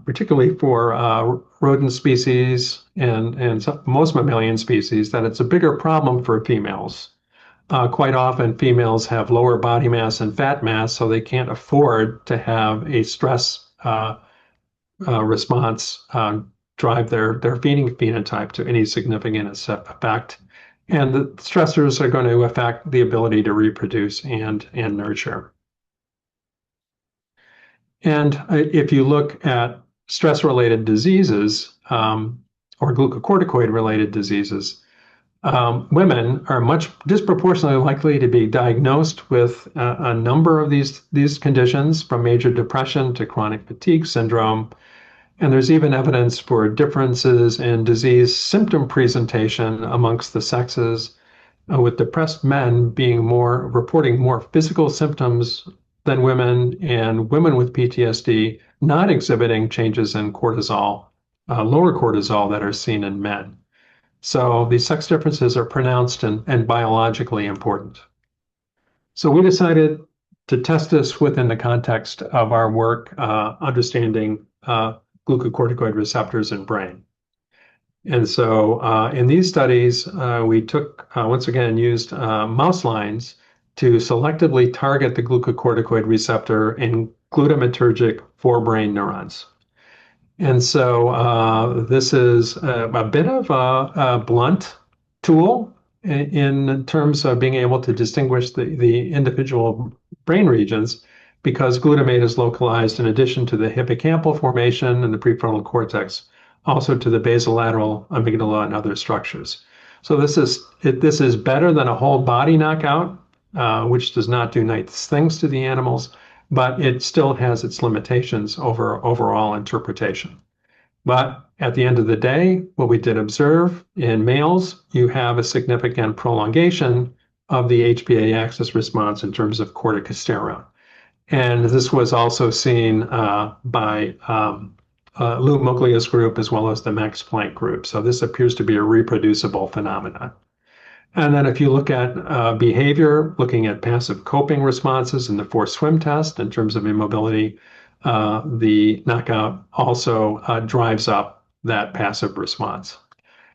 particularly for rodent species and most mammalian species, that it's a bigger problem for females. Quite often, females have lower body mass and fat mass, so they can't afford to have a stress response drive their feeding phenotype to any significant effect. And the stressors are going to affect the ability to reproduce and nurture. And if you look at stress-related diseases or glucocorticoid-related diseases, women are much disproportionately likely to be diagnosed with a number of these conditions, from major depression to chronic fatigue syndrome. And there's even evidence for differences in disease symptom presentation amongst the sexes, with depressed men reporting more physical symptoms than women, and women with PTSD not exhibiting changes in cortisol, lower cortisol that are seen in men. So these sex differences are pronounced and biologically important. So we decided to test this within the context of our work understanding glucocorticoid receptors in brain. And so in these studies, we once again, used mouse lines to selectively target the glucocorticoid receptor in glutamatergic forebrain neurons. And so this is a bit of a blunt tool in terms of being able to distinguish the individual brain regions, because glutamate is localized in addition to the hippocampal formation and the prefrontal cortex, also to the basolateral amygdala and other structures. So this is better than a whole body knockout, which does not do nice things to the animals, but it still has its limitations over overall interpretation. But at the end of the day, what we did observe in males, you have a significant prolongation of the HPA axis response in terms of corticosterone. And this was also seen by Lou Muglia's group as well as the Max Planck group. So this appears to be a reproducible phenomenon. And then if you look at behavior, looking at passive coping responses in the forced swim test in terms of immobility, the knockout also drives up that passive response.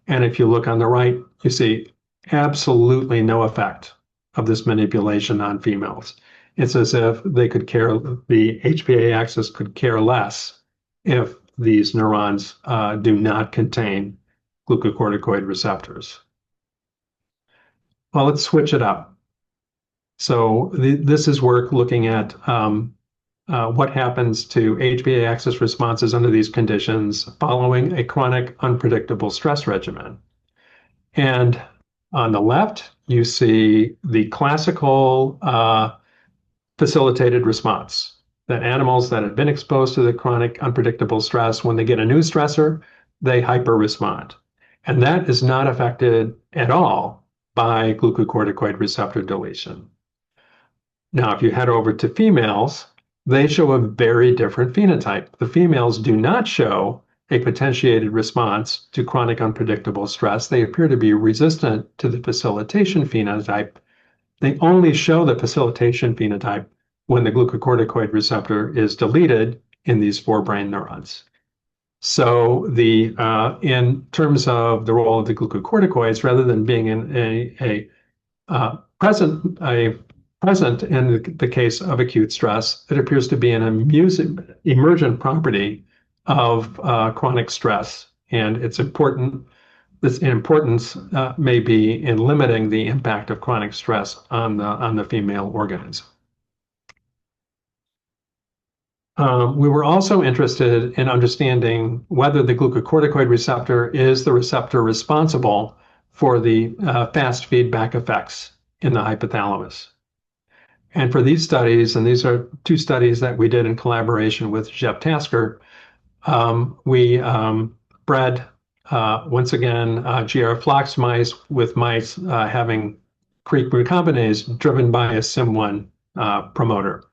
And if you look on the right, you see absolutely no effect of this manipulation on females. It's as if the HPA axis could care less if these neurons do not contain glucocorticoid receptors. Well, let's switch it up. So this is work looking at what happens to HPA axis responses under these conditions following a chronic unpredictable stress regimen. And on the left, you see the classical facilitated response, that animals that have been exposed to the chronic unpredictable stress, when they get a new stressor, they hyper-respond. And that is not affected at all by glucocorticoid receptor deletion. Now, if you head over to females, they show a very different phenotype. The females do not show a potentiated response to chronic unpredictable stress. They appear to be resistant to the facilitation phenotype. They only show the facilitation phenotype when the glucocorticoid receptor is deleted in these forebrain neurons. So in terms of the role of the glucocorticoids, rather than being present in the case of acute stress, it appears to be an emergent property of chronic stress, and its importance may be in limiting the impact of chronic stress on the female organism. We were also interested in understanding whether the glucocorticoid receptor is the receptor responsible for the fast feedback effects in the hypothalamus. And for these studies, and these are two studies that we did in collaboration with Jeff Tasker, we bred, once again, GR flox mice with mice having creek recombinase driven by a SIM1 promoter.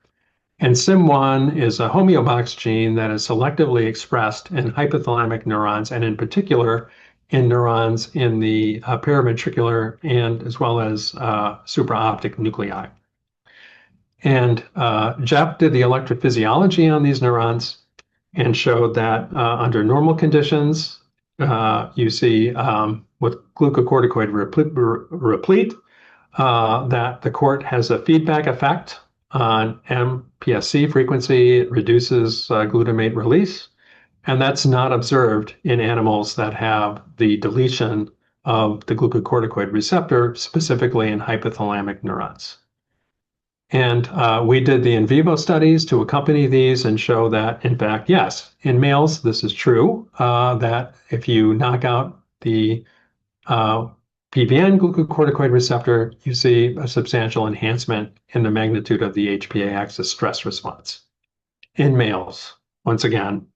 And SIM1 is a homeobox gene that is selectively expressed in hypothalamic neurons, and in particular in neurons in the paraventricular and as well as supraoptic nuclei. And Jeff did the electrophysiology on these neurons and showed that under normal conditions, you see with glucocorticoid replete, that the court has a feedback effect on MPSC frequency. It reduces glutamate release, and that's not observed in animals that have the deletion of the glucocorticoid receptor, specifically in hypothalamic neurons. And we did the in vivo studies to accompany these and show that, in fact, yes, in males, this is true, that if you knock out the PBN glucocorticoid receptor, you see a substantial enhancement in the magnitude of the HPA axis stress response. In males, once again,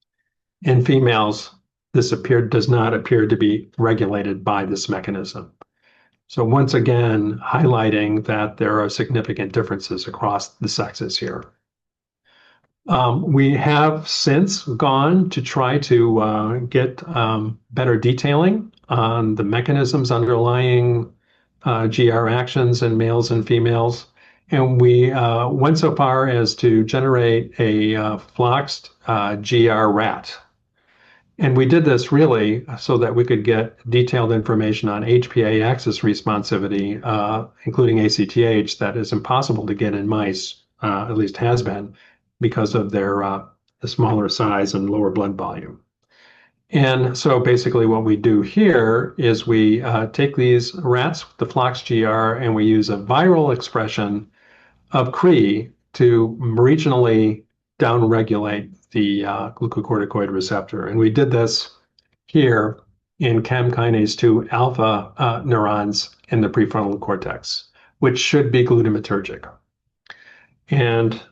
in females, this does not appear to be regulated by this mechanism. So once again, highlighting that there are significant differences across the sexes here. We have since gone to try to get better detailing on the mechanisms underlying GR actions in males and females. And we went so far as to generate a floxed GR rat. And we did this really so that we could get detailed information on HPA axis responsivity, including ACTH, that is impossible to get in mice, at least has been, because of their the smaller size and lower blood volume. And so basically what we do here is we take these rats with the flox GR and we use a viral expression of CRE to regionally downregulate the glucocorticoid receptor. And we did this here in CAM kinase 2 alpha neurons in the prefrontal cortex, which should be glutamatergic. And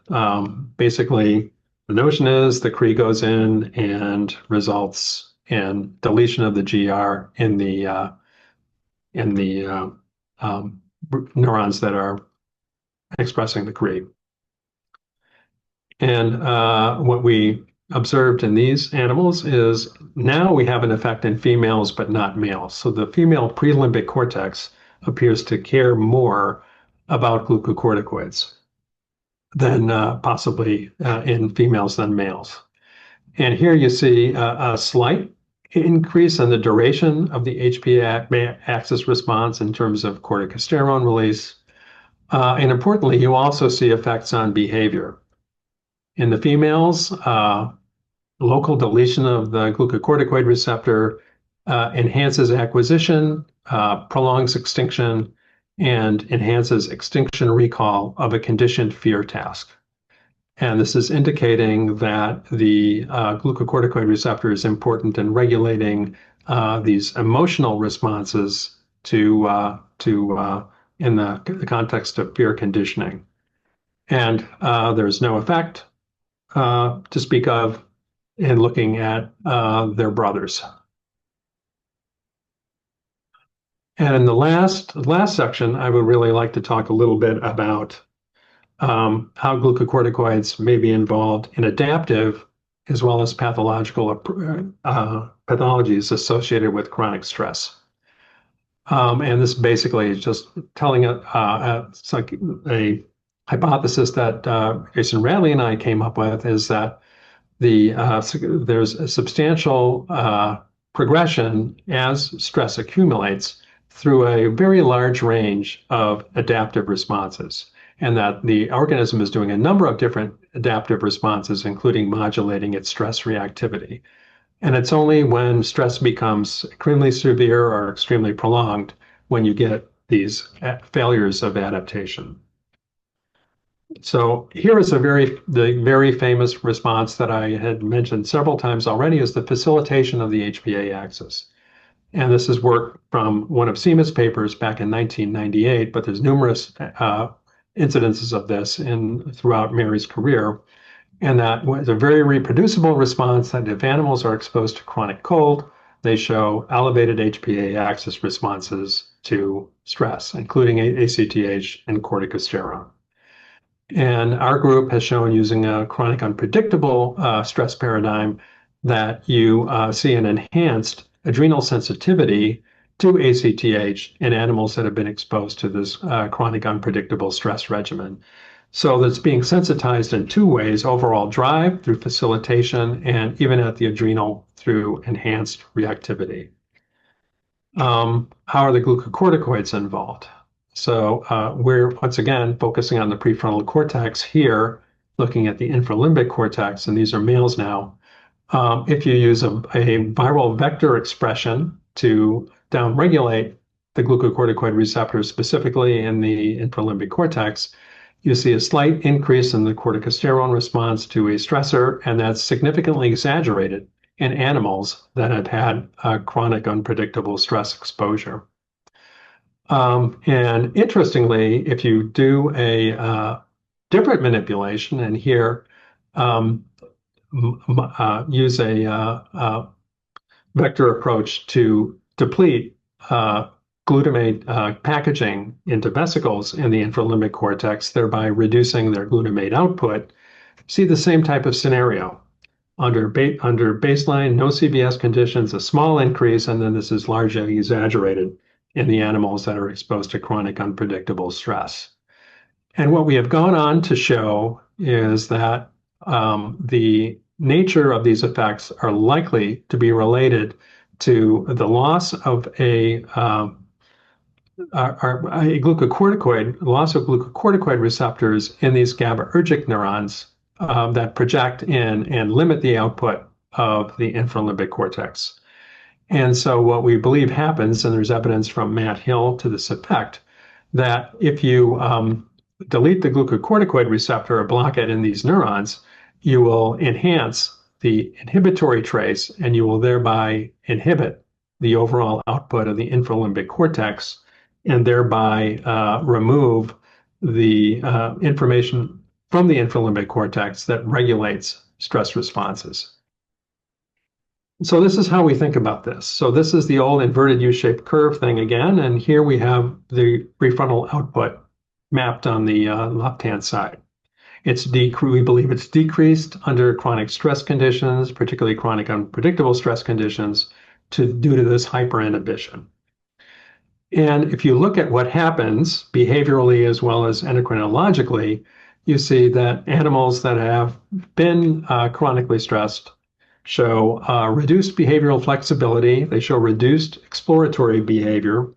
basically, the notion is the CRE goes in and results in deletion of the GR in the neurons that are expressing the CRE. And what we observed in these animals is now we have an effect in females, but not males. So the female prelimbic cortex appears to care more about glucocorticoids than possibly in females than males. And here you see a slight increase in the duration of the HPA axis response in terms of corticosterone release. And importantly, you also see effects on behavior. In the females, local deletion of the glucocorticoid receptor enhances acquisition, prolongs extinction, and enhances extinction recall of a conditioned fear task. And this is indicating that the glucocorticoid receptor is important in regulating these emotional responses to in the context of fear conditioning. And there's no effect to speak of in looking at their brothers. And in the last section, I would really like to talk a little bit about how glucocorticoids may be involved in adaptive as well as pathological pathologies associated with chronic stress. And this basically is just telling it's like a hypothesis that Jason Radley and I came up with, is that there's a substantial progression as stress accumulates through a very large range of adaptive responses, and that the organism is doing a number of different adaptive responses, including modulating its stress reactivity. And it's only when stress becomes extremely severe or extremely prolonged when you get these failures of adaptation. So here is the very famous response that I had mentioned several times already, is the facilitation of the HPA axis. And this is work from one of Seema's papers back in 1998, but there's numerous incidences of this throughout Mary's career. And that was a very reproducible response that if animals are exposed to chronic cold, they show elevated HPA axis responses to stress, including ACTH and corticosterone. And our group has shown using a chronic unpredictable stress paradigm that you see an enhanced adrenal sensitivity to ACTH in animals that have been exposed to this chronic unpredictable stress regimen. So that's being sensitized in two ways: overall drive through facilitation, and even at the adrenal through enhanced reactivity. How are the glucocorticoids involved? So we're once again focusing on the prefrontal cortex here, looking at the infralimbic cortex, and these are males now. If you use a viral vector expression to downregulate the glucocorticoid receptors, specifically in the infralimbic cortex, you see a slight increase in the corticosterone response to a stressor, and that's significantly exaggerated in animals that have had chronic unpredictable stress exposure. And interestingly, if you do a different manipulation, and here use a vector approach to deplete glutamate packaging into vesicles in the infralimbic cortex, thereby reducing their glutamate output, see the same type of scenario. Under baseline, no CVS conditions, a small increase, and then this is largely exaggerated in the animals that are exposed to chronic unpredictable stress. And what we have gone on to show is that the nature of these effects are likely to be related to the loss of a glucocorticoid, loss of glucocorticoid receptors in these GABAergic neurons that project in and limit the output of the infralimbic cortex. And so what we believe happens, and there's evidence from Matt Hill to this effect, that if you delete the glucocorticoid receptor or block it in these neurons, you will enhance the inhibitory trace, and you will thereby inhibit the overall output of the infralimbic cortex, and thereby remove the information from the infralimbic cortex that regulates stress responses. So this is how we think about this. So this is the old inverted U-shaped curve thing again, and here we have the prefrontal output mapped on the left-hand side. We believe it's decreased under chronic stress conditions, particularly chronic unpredictable stress conditions, due to this hyperinhibition. And if you look at what happens behaviorally as well as endocrinologically, you see that animals that have been chronically stressed show reduced behavioral flexibility. They show reduced exploratory behavior.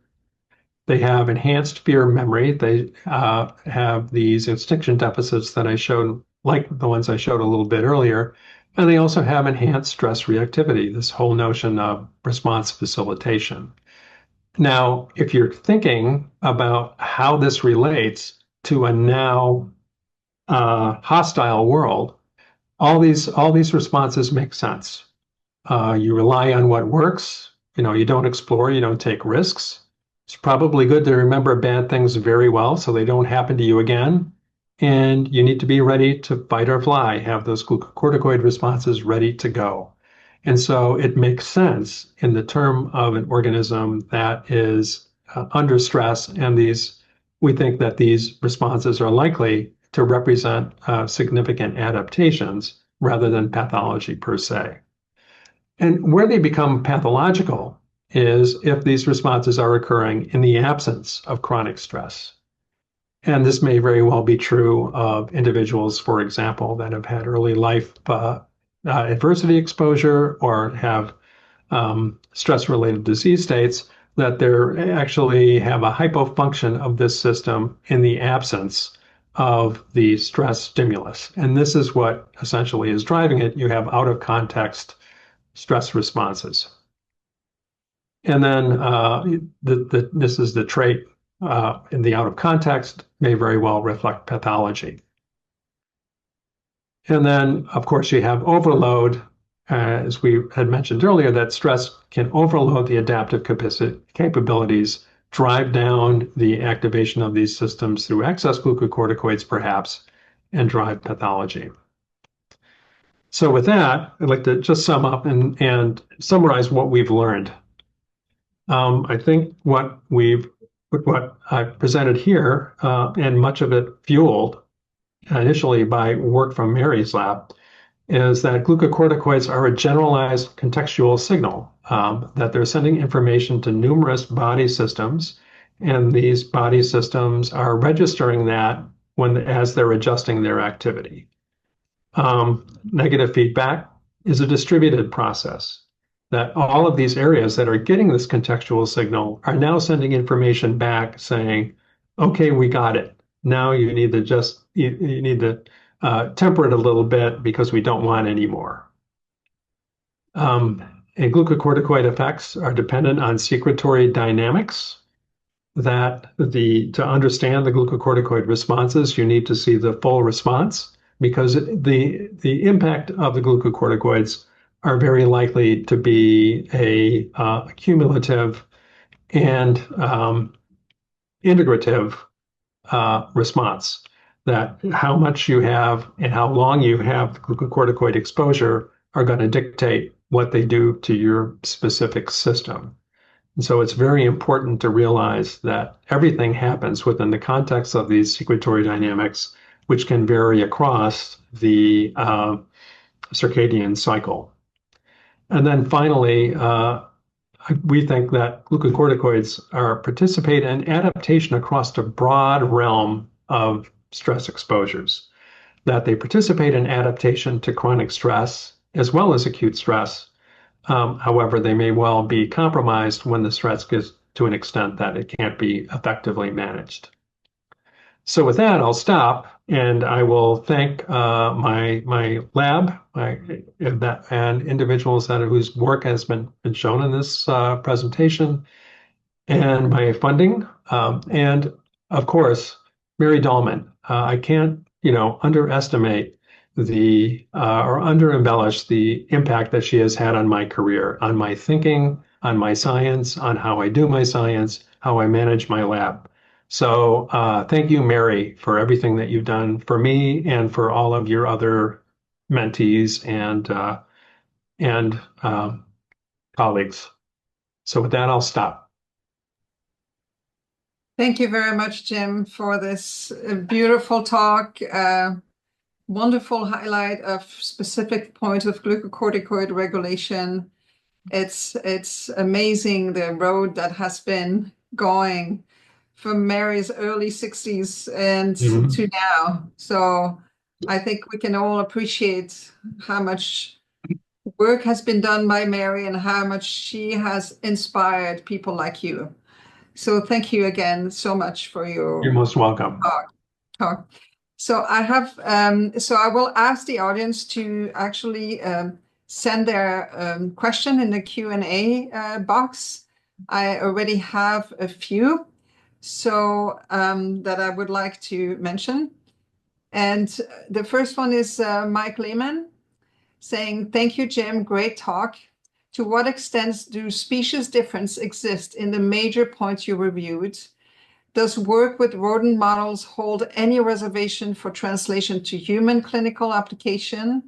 They have enhanced fear memory. They have these extinction deficits that I showed, like the ones I showed a little bit earlier. And they also have enhanced stress reactivity, this whole notion of response facilitation. Now, if you're thinking about how this relates to a now hostile world, all these responses make sense. You rely on what works. You don't explore, you don't take risks. It's probably good to remember bad things very well so they don't happen to you again. And you need to be ready to fight or fly, have those glucocorticoid responses ready to go. And so it makes sense in the term of an organism that is under stress, and we think that these responses are likely to represent significant adaptations rather than pathology per se. And where they become pathological is if these responses are occurring in the absence of chronic stress. And this may very well be true of individuals, for example, that have had early life adversity exposure or have stress-related disease states, that they actually have a hypofunction of this system in the absence of the stress stimulus. And this is what essentially is driving it. You have out-of-context stress responses. And then this is the trait in the out-of-context may very well reflect pathology. And then, of course, you have overload, as we had mentioned earlier, that stress can overload the adaptive capabilities, drive down the activation of these systems through excess glucocorticoids, perhaps, and drive pathology. So with that, I'd like to just sum up and summarize what we've learned. I think what I presented here, and much of it fueled initially by work from Mary's lab, is that glucocorticoids are a generalized contextual signal, that they're sending information to numerous body systems, and these body systems are registering that as they're adjusting their activity. Negative feedback is a distributed process, that all of these areas that are getting this contextual signal are now sending information back saying, okay, we got it. Now you need to temper it a little bit because we don't want any more. And glucocorticoid effects are dependent on secretory dynamics, that to understand the glucocorticoid responses, you need to see the full response, because the impact of the glucocorticoids are very likely to be a cumulative and integrative response, that how much you have and how long you have glucocorticoid exposure are going to dictate what they do to your specific system. And so it's very important to realize that everything happens within the context of these secretory dynamics, which can vary across the circadian cycle. And then finally, we think that glucocorticoids participate in adaptation across a broad realm of stress exposures, that they participate in adaptation to chronic stress as well as acute stress. However, they may well be compromised when the stress gets to an extent that it can't be effectively managed. So with that, I'll stop, and I will thank my lab and individuals whose work has been shown in this presentation, and my funding, and of course, Mary Dallman. I can't, underestimate or under-embellish the impact that she has had on my career, on my thinking, on my science, on how I do my science, how I manage my lab. So thank you, Mary, for everything that you've done for me and for all of your other mentees and colleagues. So with that, I'll stop. Thank you very much, Jim, for this beautiful talk. Wonderful highlight of specific points of glucocorticoid regulation. It's amazing the road that has been going from Mary's early 60s and to now. So I think we can all appreciate how much work has been done by Mary and how much she has inspired people like you. So thank you again so much for your You're most welcome. talk. So I will ask the audience to actually send their question in the Q&A box. I already have a few that I would like to mention. And the first one is Mike Lehman saying, thank you, Jim, great talk. To what extent do species difference exist in the major points you reviewed? Does work with rodent models hold any reservation for translation to human clinical application?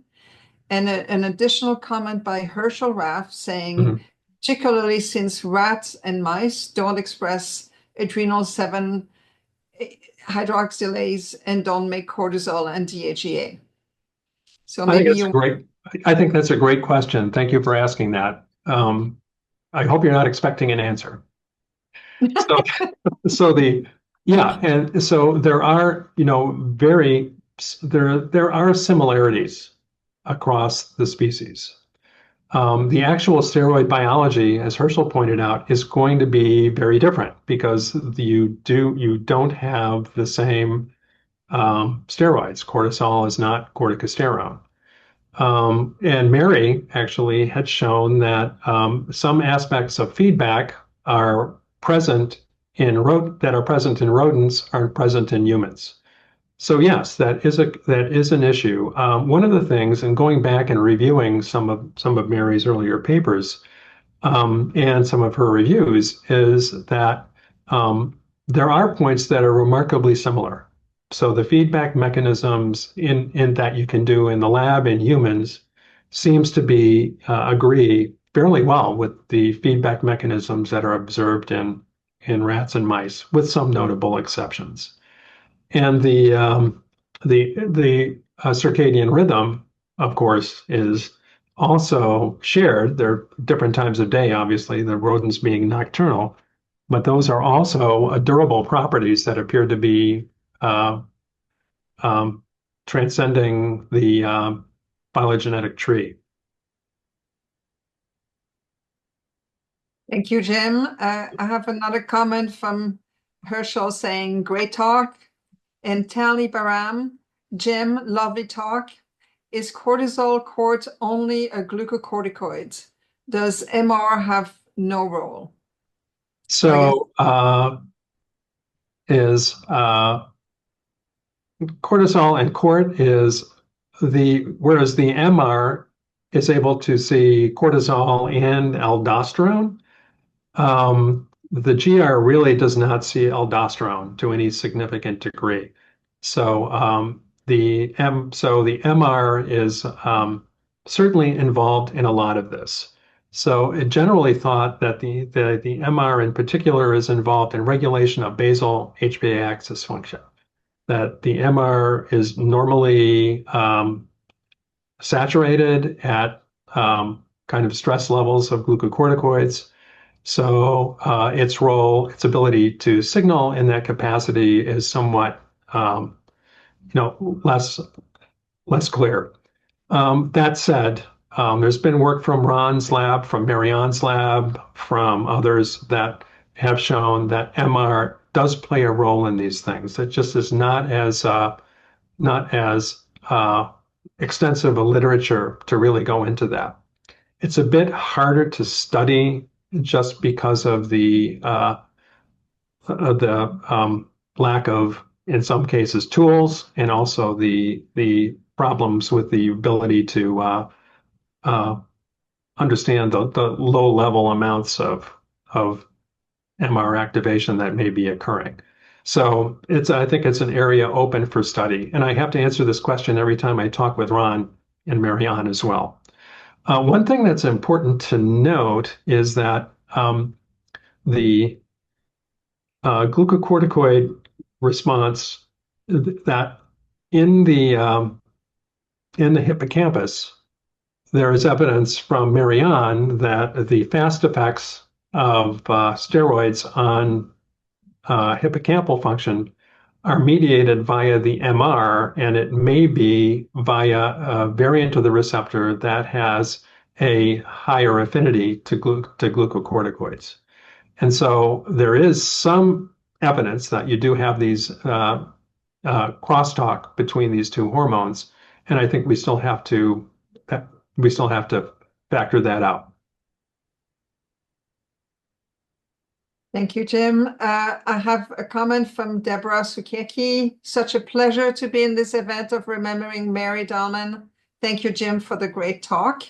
And an additional comment by Herschel Raff saying, particularly since rats and mice don't express adrenal 7 hydroxylase and don't make cortisol and DHEA. So maybe I think that's a great question. Thank you for asking that. I hope you're not expecting an answer. So there are, there are similarities across the species. The actual steroid biology, as Herschel pointed out, is going to be very different because you don't have the same steroids. Cortisol is not corticosterone. And Mary actually had shown that some aspects of feedback are present in rodents aren't present in humans. So yes, that is an issue. One of the things, and going back and reviewing some of Mary's earlier papers and some of her reviews, is that there are points that are remarkably similar. So the feedback mechanisms in that you can do in the lab in humans seems to agree fairly well with the feedback mechanisms that are observed in rats and mice, with some notable exceptions. And the circadian rhythm, of course, is also shared. There are different times of day, obviously, the rodents being nocturnal, but those are also durable properties that appear to be uh, um, transcending the phylogenetic tree. Thank you, Jim. I have another comment from Herschel saying, great talk. And Tally Baram, Jim, lovely talk. Is cortisol court only a glucocorticoid? Does MR have no role? So is cortisol and court is whereas the MR is able to see cortisol and aldosterone, the GR really does not see aldosterone to any significant degree. So the MR is certainly involved in a lot of this. So it generally thought that the MR in particular is involved in regulation of basal HPA axis function. That the MR is normally saturated at kind of stress levels of glucocorticoids. So its ability to signal in that capacity is somewhat, less clear. That said, there's been work from Ron's lab, from Marianne's lab, from others that have shown that MR does play a role in these things. It just is not as extensive a literature to really go into that. It's a bit harder to study just because of the lack of, in some cases, tools, and also the problems with the ability to understand the low level amounts of MR activation that may be occurring. So I think it's an area open for study. And I have to answer this question every time I talk with Ron and Marianne as well. One thing that's important to note is that the glucocorticoid response that in the hippocampus, there is evidence from Marianne that the fast effects of steroids on hippocampal function are mediated via the MR, and it may be via a variant of the receptor that has a higher affinity to glucocorticoids. And so there is some evidence that you do have these crosstalk between these two hormones, and I think we still have to factor that out. Thank you, Jim. I have a comment from Deborah Sukeki. Such a pleasure to be in this event of remembering Mary Dallman. Thank you, Jim, for the great talk.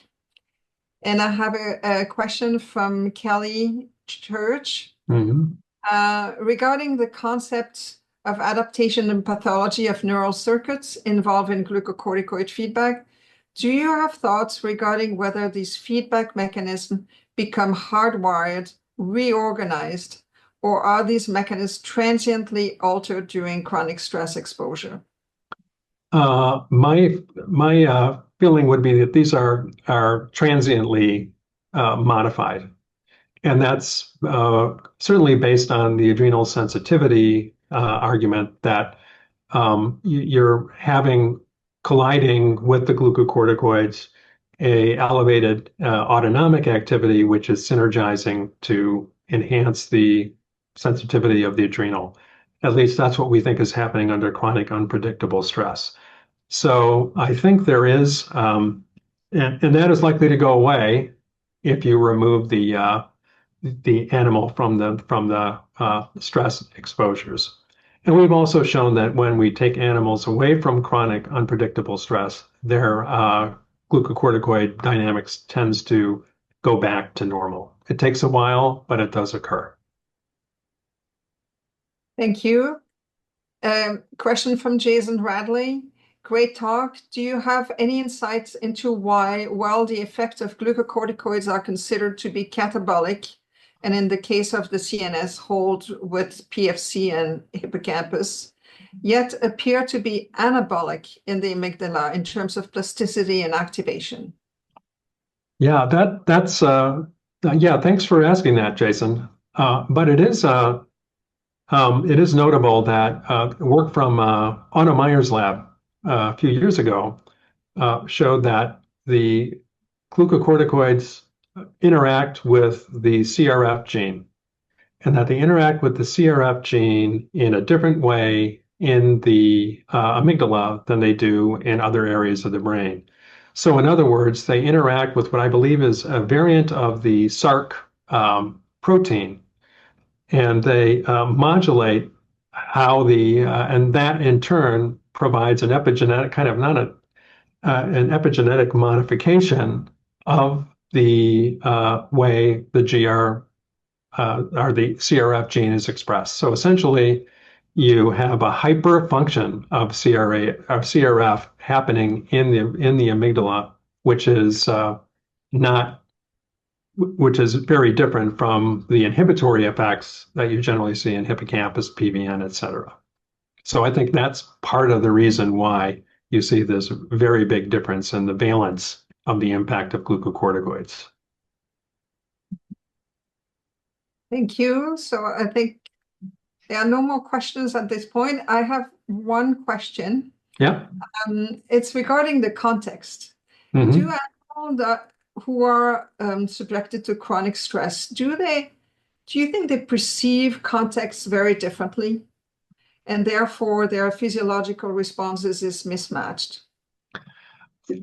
And I have a question from Kelly Church regarding the concept of adaptation and pathology of neural circuits involved in glucocorticoid feedback. Do you have thoughts regarding whether these feedback mechanisms become hardwired, reorganized, or are these mechanisms transiently altered during chronic stress exposure? My feeling would be that these are transiently modified, and that's certainly based on the adrenal sensitivity argument that you're having colliding with the glucocorticoids a elevated autonomic activity, which is synergizing to enhance the sensitivity of the adrenal. At least that's what we think is happening under chronic unpredictable stress. So I think there is, and that is likely to go away if you remove the animal from the stress exposures. And we've also shown that when we take animals away from chronic unpredictable stress, their glucocorticoid dynamics tends to go back to normal. It takes a while, but it does occur. Thank you. Question from Jason Radley. Great talk. Do you have any insights into why, while the effects of glucocorticoids are considered to be catabolic, and in the case of the CNS hold with PFC and hippocampus, yet appear to be anabolic in the amygdala in terms of plasticity and activation? Yeah, that's yeah, thanks for asking that, Jason. But it is notable that work from Anna Meyer's lab a few years ago showed that the glucocorticoids interact with the CRF gene, and that they interact with the CRF gene in a different way in the amygdala than they do in other areas of the brain. So, in other words, they interact with what I believe is a variant of the SRC protein, and they modulate how and that in turn provides an epigenetic kind of not an epigenetic modification of the way the GR or the CRF gene is expressed. So essentially, you have a hyperfunction of CRF happening in the amygdala, which is not which is very different from the inhibitory effects that you generally see in hippocampus, PVN, et cetera. So I think that's part of the reason why you see this very big difference in the valence of the impact of glucocorticoids. Thank you. So I think there are no more questions at this point. I have one question. Yeah. It's regarding the context. Mm-hmm. Do animals who are subjected to chronic stress, do you think they perceive context very differently, and therefore their physiological responses is mismatched?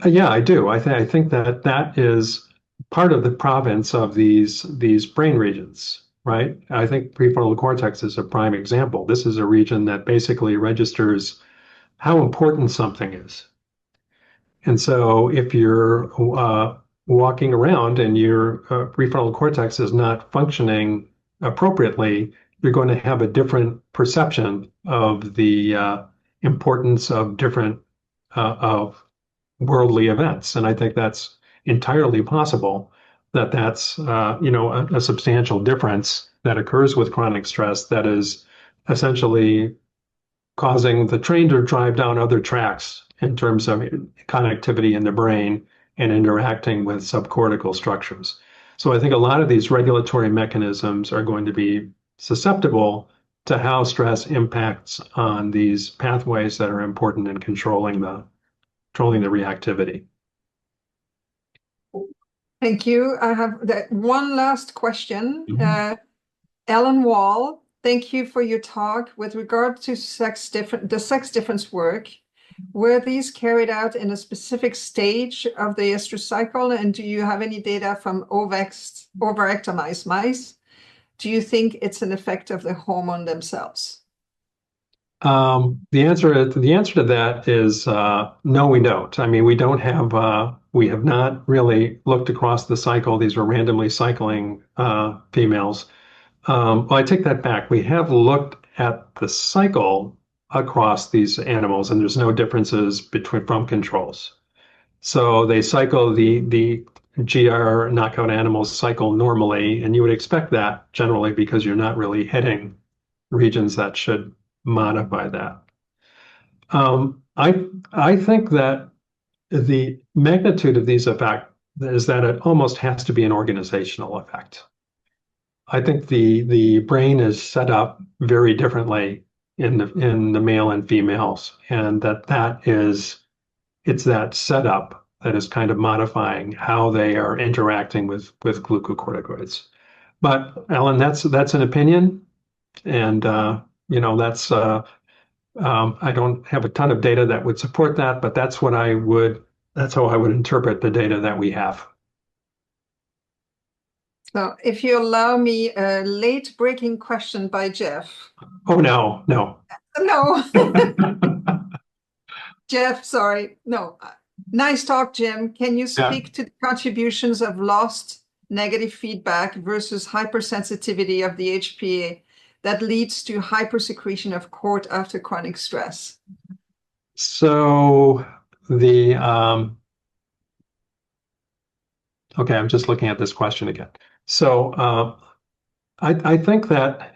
Yeah, I do. I think that is part of the province of these brain regions, right? I think prefrontal cortex is a prime example. This is a region that basically registers how important something is. And so if you're walking around and your prefrontal cortex is not functioning appropriately, you're going to have a different perception of the importance of different of worldly events. And I think that's entirely possible that's a substantial difference that occurs with chronic stress that is essentially causing the train to drive down other tracks in terms of connectivity in the brain and interacting with subcortical structures. So I think a lot of these regulatory mechanisms are going to be susceptible to how stress impacts on these pathways that are important in controlling the reactivity. Thank you. I have one last question. Mm-hmm. Ellen Wall, thank you for your talk. With regard to the sex difference work, were these carried out in a specific stage of the estrous cycle? And do you have any data from overactomized mice? Do you think it's an effect of the hormone themselves? The answer to that is no, we don't. I mean, we have not really looked across the cycle. These were randomly cycling females. Well, I take that back. We have looked at the cycle across these animals, and there's no differences from controls. So they cycle the GR knockout animals cycle normally, and you would expect that generally because you're not really hitting regions that should modify that. I think that the magnitude of these effects is that it almost has to be an organizational effect. I think the brain is set up very differently in the male and females, and it's that setup that is kind of modifying how they are interacting with glucocorticoids. But Ellen, that's an opinion, and that's I don't have a ton of data that would support that, but that's how I would interpret the data that we have. So if you allow me a late breaking question by Jeff. Oh, no. No. Jeff, sorry. No. Nice talk, Jim. Can you speak to the contributions of lost negative feedback versus hypersensitivity of the HPA that leads to hypersecretion of cortisol after chronic stress? So okay, I'm just looking at this question again. So I think that